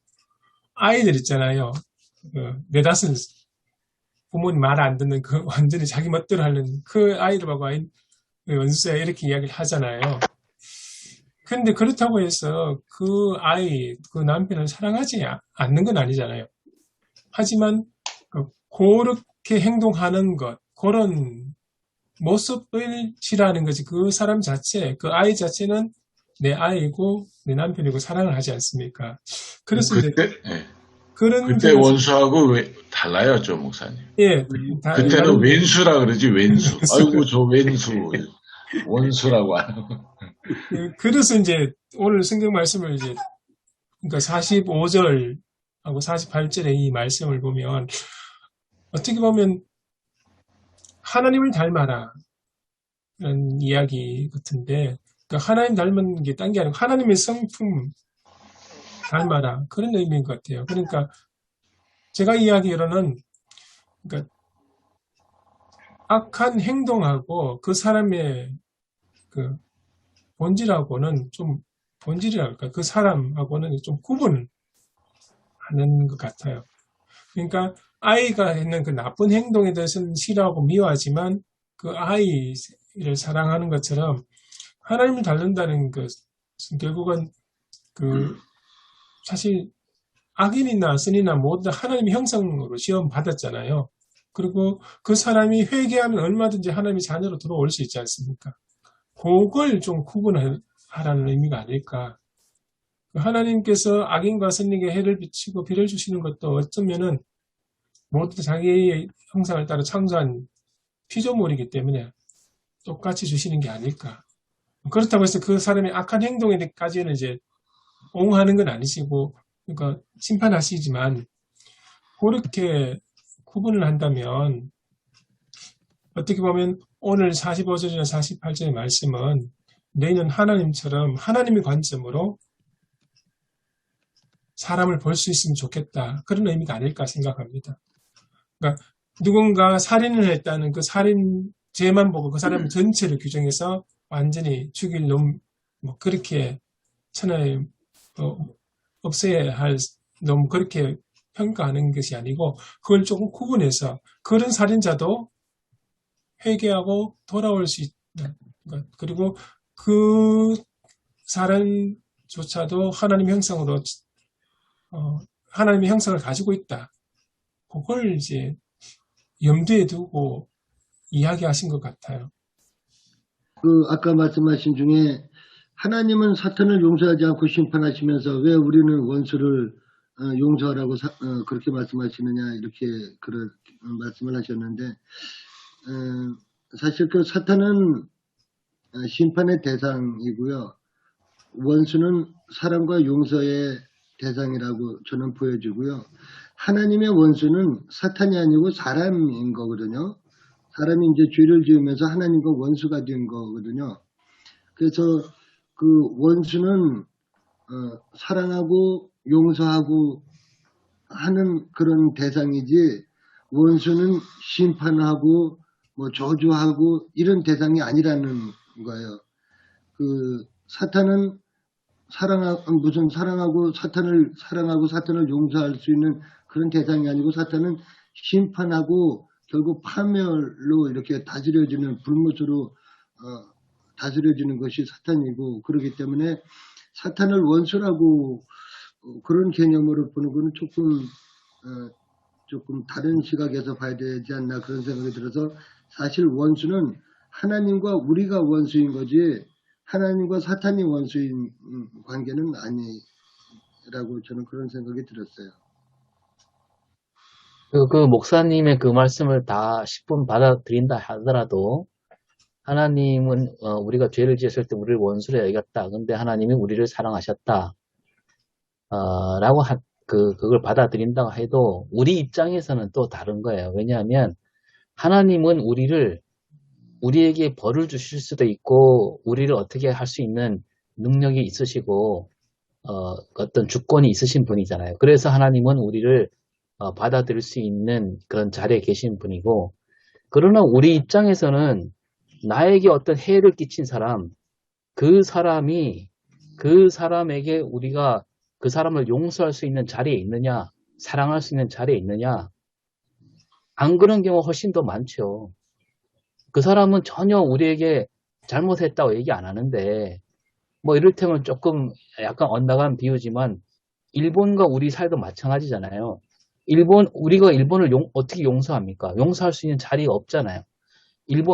아이들 있잖아요. 네다섯 부모님 말 안 듣는 그 완전히 자기 멋대로 하는 그 아이를 보고 원수야 이렇게 이야기를 하잖아요. 근데 그렇다고 해서 그 아이, 그 남편을 사랑하지 않는 건 아니잖아요. 하지만 그렇게 행동하는 것, 그런 모습을 싫어하는 거지. 그 사람 자체, 그 아이 자체는 내 아이고 내 남편이고 사랑을 하지 않습니까? 그래서 이제 그런 그때 원수하고 달라요, 좀 목사님. 예, 그때는 왼수라 그러지 왼수. 아이고 저 왼수, 원수라고 하는. 그래서 이제 오늘 성경 말씀을 이제 그러니까 45절하고 48절의 이 말씀을 보면 어떻게 보면 하나님을 닮아라 이런 이야기 같은데 그러니까 하나님 닮은 게 딴 게 아니고 하나님의 성품 닮아라 그런 의미인 것 같아요. 그러니까 제가 이야기로는 그러니까 악한 행동하고 그 사람의 그 본질하고는 좀 본질이랄까 그 사람하고는 좀 구분하는 것 같아요. 그러니까 아이가 했는 그 나쁜 행동에 대해서는 싫어하고 미워하지만 그 아이를 사랑하는 것처럼 하나님을 닮는다는 것은 결국은 그 사실 악인이나 선이나 모두 다 하나님의 형상으로 시험 받았잖아요. 그리고 그 사람이 회개하면 얼마든지 하나님의 자녀로 들어올 수 있지 않습니까? 그걸 좀 구분하라는 의미가 아닐까. 하나님께서 악인과 선인에게 해를 비치고 비를 주시는 것도 어쩌면은 모두 자기의 형상을 따라 창조한 피조물이기 때문에 똑같이 주시는 게 아닐까. 그렇다고 해서 그 사람의 악한 행동에까지는 이제 옹호하는 건 아니시고, 그러니까 심판하시지만, 그렇게 구분을 한다면, 어떻게 보면 오늘 45절이나 48절의 말씀은 너희는 하나님처럼 하나님의 관점으로 사람을 볼 수 있으면 좋겠다. 그런 의미가 아닐까 생각합니다. 그러니까 누군가 살인을 했다는 그 살인죄만 보고 그 사람 전체를 규정해서 완전히 죽일 놈, 뭐 그렇게 천하에 없애야 할 놈 그렇게 평가하는 것이 아니고 그걸 조금 구분해서 그런 살인자도 회개하고 돌아올 수 있다. 그리고 그 사람조차도 하나님의 형상으로 하나님의 형상을 가지고 있다. 그걸 이제 염두에 두고 이야기하신 것 같아요. 아까 말씀하신 중에 하나님은 사탄을 용서하지 않고 심판하시면서 왜 우리는 원수를 용서하라고 그렇게 말씀하시느냐 이렇게 그런 말씀을 하셨는데 사실 그 사탄은 심판의 대상이고요. 원수는 사랑과 용서의 대상이라고 저는 보여지고요. 하나님의 원수는 사탄이 아니고 사람인 거거든요. 사람이 이제 죄를 지으면서 하나님과 원수가 된 거거든요. 그래서 그 원수는 사랑하고 용서하고 하는 그런 대상이지 원수는 심판하고 뭐 저주하고 이런 대상이 아니라는 거예요. 그 사탄은 사랑하고 사탄을 용서할 수 있는 그런 대상이 아니고 사탄은 심판하고 결국 파멸로 이렇게 다스려지는 불못으로 다스려지는 것이 사탄이고 그렇기 때문에 사탄을 원수라고 그런 개념으로 보는 거는 조금 다른 시각에서 봐야 되지 않나 그런 생각이 들어서 사실 원수는 하나님과 우리가 원수인 거지 하나님과 사탄이 원수인 관계는 아니라고 저는 그런 생각이 들었어요. 그 목사님의 그 말씀을 다 10분 받아들인다 하더라도 하나님은 우리가 죄를 지었을 때 우리를 원수로 여겼다. 근데 하나님이 우리를 사랑하셨다. 라고 그걸 받아들인다고 해도 우리 입장에서는 또 다른 거예요. 왜냐하면 하나님은 우리에게 벌을 주실 수도 있고 우리를 어떻게 할 수 있는 능력이 있으시고 어떤 주권이 있으신 분이잖아요. 그래서 하나님은 우리를 받아들일 수 있는 그런 자리에 계신 분이고 그러나 우리 입장에서는 나에게 어떤 해를 끼친 사람 그 사람에게 우리가 그 사람을 용서할 수 있는 자리에 있느냐 사랑할 수 있는 자리에 있느냐 안 그런 경우가 훨씬 더 많죠. 그 사람은 전혀 우리에게 잘못했다고 얘기 안 하는데 뭐 이를테면 조금 약간 엇나간 비유지만 일본과 우리 사이도 마찬가지잖아요. 우리가 일본을 어떻게 용서합니까? 용서할 수 있는 자리가 없잖아요.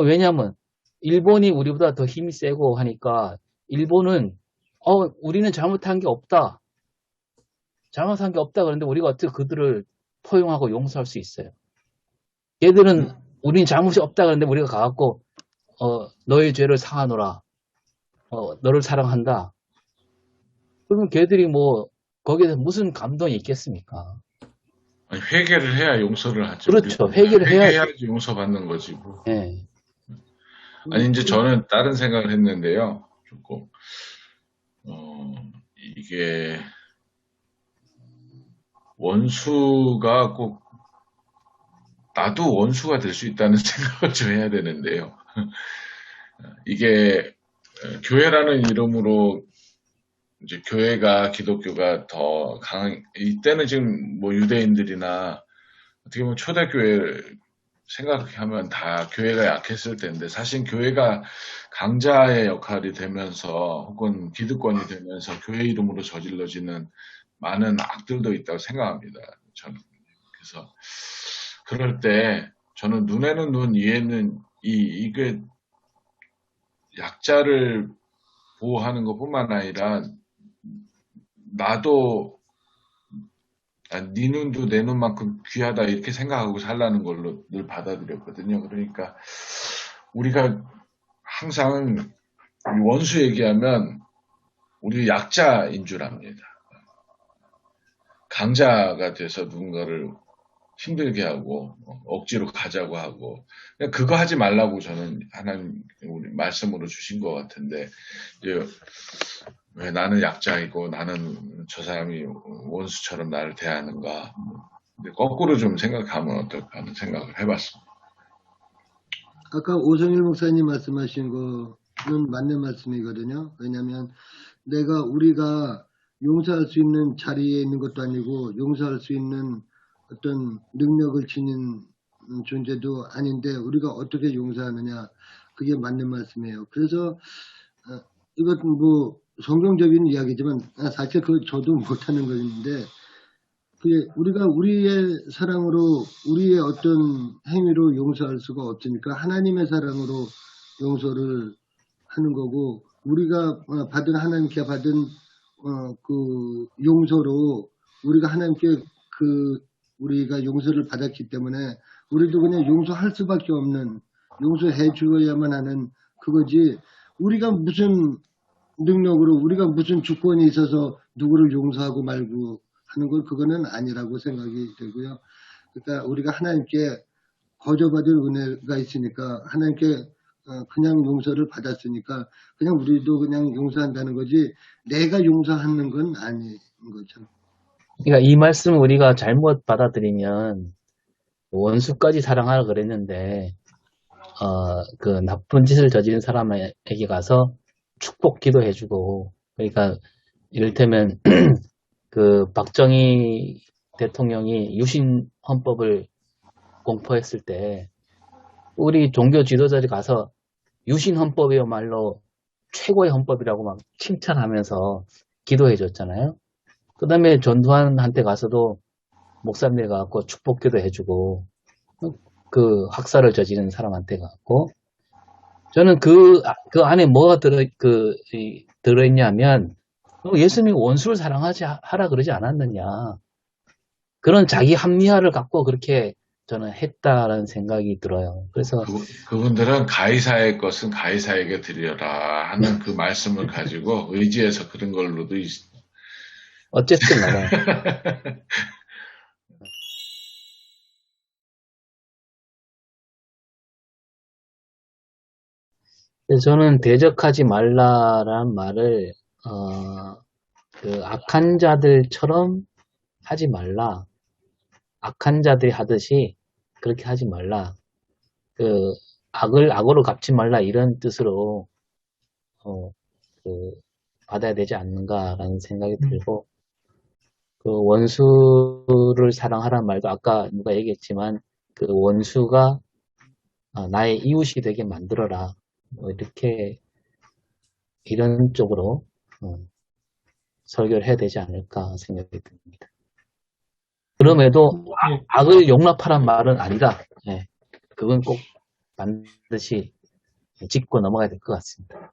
왜냐면 일본이 우리보다 더 힘이 세고 하니까 일본은 우리는 잘못한 게 없다. 잘못한 게 없다 그런데 우리가 어떻게 그들을 포용하고 용서할 수 있어요? 걔들은 우린 잘못이 없다 그런데 우리가 가갖고 너의 죄를 사하노라. 너를 사랑한다. 그러면 걔들이 뭐 거기에 무슨 감동이 있겠습니까? 아니, 회개를 해야 용서를 하죠. 그렇죠. 회개를 해야지. 회개해야지 용서받는 거지 뭐. 네. 아니 이제 저는 다른 생각을 했는데요. 조금 이게 원수가 꼭 나도 원수가 될 수 있다는 생각을 좀 해야 되는데요. 이게 교회라는 이름으로 이제 교회가 기독교가 더 이때는 지금 뭐 유대인들이나 어떻게 보면 초대교회 생각하면 다 교회가 약했을 텐데 사실 교회가 강자의 역할이 되면서 혹은 기득권이 되면서 교회 이름으로 저질러지는 많은 악들도 있다고 생각합니다. 저는 그래서 그럴 때 저는 눈에는 눈, 이에는 이게 약자를 보호하는 것뿐만 아니라 나도 네 눈도 내 눈만큼 귀하다 이렇게 생각하고 살라는 걸로 늘 받아들였거든요. 그러니까 우리가 항상 원수 얘기하면 우리 약자인 줄 압니다. 강자가 돼서 누군가를 힘들게 하고 억지로 가자고 하고 그냥 그거 하지 말라고 저는 하나님 우리 말씀으로 주신 것 같은데 왜 나는 약자이고 나는 저 사람이 원수처럼 나를 대하는가 근데 거꾸로 좀 생각하면 어떨까 하는 생각을 해봤습니다. 아까 오성일 목사님 말씀하신 거는 맞는 말씀이거든요. 왜냐하면 우리가 용서할 수 있는 자리에 있는 것도 아니고 용서할 수 있는 어떤 능력을 지닌 존재도 아닌데 우리가 어떻게 용서하느냐 그게 맞는 말씀이에요. 그래서 이것은 뭐 성경적인 이야기지만 사실 저도 못하는 것인데 우리가 우리의 사랑으로 우리의 어떤 행위로 용서할 수가 없으니까 하나님의 사랑으로 용서를 하는 거고 우리가 하나님께 받은 그 용서로 우리가 하나님께 우리가 용서를 받았기 때문에 우리도 그냥 용서할 수밖에 없는 용서해 주어야만 하는 그거지 우리가 무슨 능력으로 우리가 무슨 주권이 있어서 누구를 용서하고 말고 하는 건 그거는 아니라고 생각이 되고요. 그러니까 우리가 하나님께 거저받을 은혜가 있으니까 하나님께 그냥 용서를 받았으니까 그냥 우리도 그냥 용서한다는 거지 내가 용서하는 건 아닌 거죠. 그러니까 이 말씀 우리가 잘못 받아들이면 원수까지 사랑하라 그랬는데 그 나쁜 짓을 저지른 사람에게 가서 축복 기도해주고 그러니까 이를테면 그 박정희 대통령이 유신 헌법을 공포했을 때 우리 종교 지도자들이 가서 유신 헌법이야말로 최고의 헌법이라고 막 칭찬하면서 기도해 줬잖아요. 그 다음에 전두환한테 가서도 목사님에 가갖고 축복기도 해주고, 그 학살을 저지른 사람한테 가갖고, 저는 그 안에 뭐가 들어있냐면, 예수님이 원수를 하라 그러지 않았느냐. 그런 자기 합리화를 갖고 그렇게 저는 했다라는 생각이 들어요. 그래서, 그분들은 가이사의 것은 가이사에게 드려라 하는 그 말씀을 가지고 의지해서 그런 걸로도 어쨌든 간에, 저는 대적하지 말라라는 말을, 그 악한 자들처럼 하지 말라. 악한 자들이 하듯이 그렇게 하지 말라. 그 악을 악으로 갚지 말라 이런 뜻으로 받아야 되지 않는가라는 생각이 들고, 그 원수를 사랑하라는 말도 아까 누가 얘기했지만 그 원수가 나의 이웃이 되게 만들어라. 이렇게 이런 쪽으로 설교를 해야 되지 않을까 생각이 듭니다. 그럼에도 악을 용납하란 말은 아니다. 네, 그건 꼭 반드시 짚고 넘어가야 될 것 같습니다.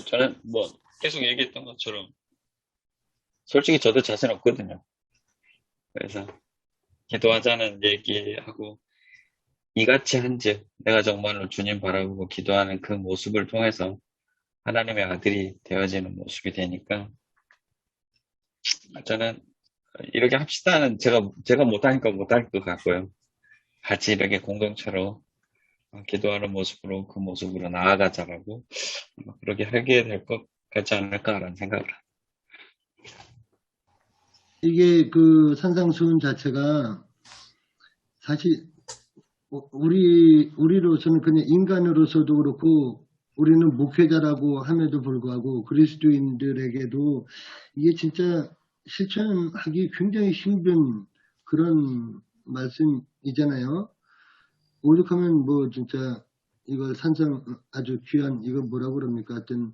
저는 뭐 계속 얘기했던 것처럼 솔직히 저도 자신 없거든요. 그래서 기도하자는 얘기하고 이같이 한즉 내가 정말로 주님 바라보고 기도하는 그 모습을 통해서 하나님의 아들이 되어지는 모습이 되니까 저는 이렇게 합시다는 제가 못하니까 못할 것 같고요. 같이 이렇게 공동체로 기도하는 모습으로 그 모습으로 나아가자라고 그렇게 하게 될 것 같지 않을까라는 생각을 합니다. 이게 그 산상수훈 자체가 사실 우리로서는 그냥 인간으로서도 그렇고 우리는 목회자라고 함에도 불구하고 그리스도인들에게도 이게 진짜 실천하기 굉장히 힘든 그런 말씀이잖아요. 오죽하면 뭐 진짜 이걸 아주 귀한 이거 뭐라고 그럽니까? 하여튼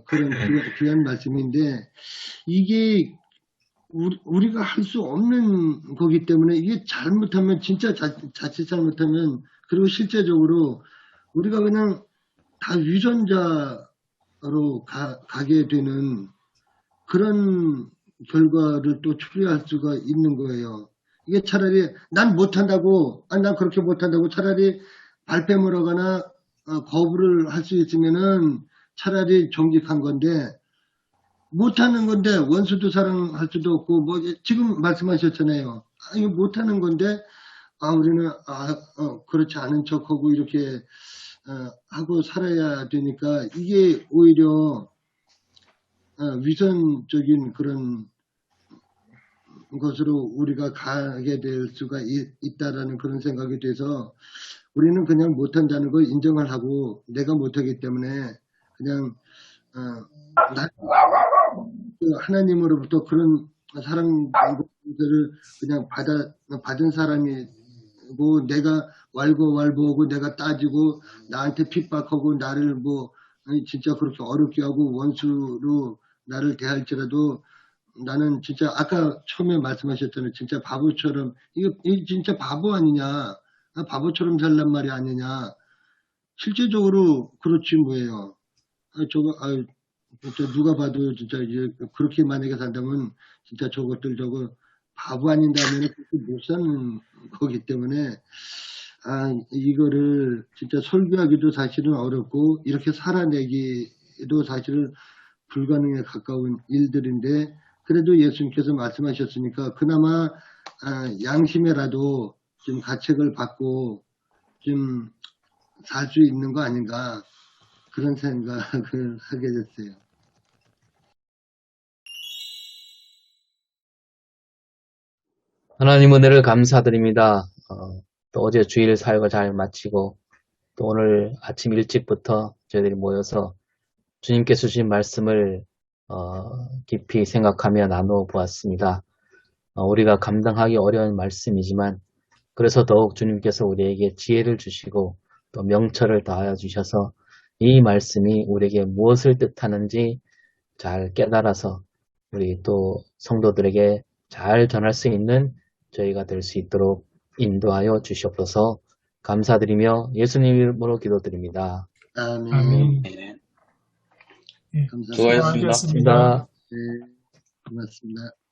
그런 귀한 말씀인데 이게 우리가 할 수 없는 거기 때문에 이게 잘못하면 진짜 자칫 잘못하면 그리고 실제적으로 우리가 그냥 다 위선자로 가게 되는 그런 결과를 또 초래할 수가 있는 거예요. 이게 차라리 난 못한다고 난 그렇게 못한다고 차라리 발뺌을 하거나 거부를 할 수 있으면은 차라리 정직한 건데 못하는 건데 원수도 사랑할 수도 없고 뭐 지금 말씀하셨잖아요. 이거 못하는 건데 우리는 그렇지 않은 척하고 이렇게 하고 살아야 되니까 이게 오히려 위선적인 그런 것으로 우리가 가게 될 수가 있다라는 그런 생각이 돼서 우리는 그냥 못한다는 걸 인정을 하고 내가 못하기 때문에 그냥 하나님으로부터 그런 사랑들을 그냥 받은 사람이고 내가 왈가왈부하고 내가 따지고 나한테 핍박하고 나를 뭐 진짜 그렇게 어렵게 하고 원수로 나를 대할지라도 나는 진짜 아까 처음에 말씀하셨잖아요. 진짜 바보처럼 이거 진짜 바보 아니냐? 바보처럼 살란 말이 아니냐? 실제적으로 그렇지 뭐예요. 진짜 누가 봐도 진짜 이제 그렇게 만약에 산다면 진짜 저것들 저거 바보 아닌다면 그렇게 못 사는 거기 때문에 이거를 진짜 설교하기도 사실은 어렵고 이렇게 살아내기도 사실은 불가능에 가까운 일들인데 그래도 예수님께서 말씀하셨으니까 그나마 양심에라도 좀 가책을 받고 좀 살 수 있는 거 아닌가 그런 생각을 하게 됐어요. 하나님 은혜를 감사드립니다. 또 어제 주일 사역을 잘 마치고 또 오늘 아침 일찍부터 저희들이 모여서 주님께서 주신 말씀을 깊이 생각하며 나누어 보았습니다. 우리가 감당하기 어려운 말씀이지만 그래서 더욱 주님께서 우리에게 지혜를 주시고 또 명철을 다하여 주셔서 이 말씀이 우리에게 무엇을 뜻하는지 잘 깨달아서 우리 또 성도들에게 잘 전할 수 있는 저희가 될 수 있도록 인도하여 주시옵소서. 감사드리며 예수님 이름으로 기도드립니다. 아멘. 아멘. 네. 예, 감사합니다. 수고하셨습니다. 수고하셨습니다. 네, 고맙습니다.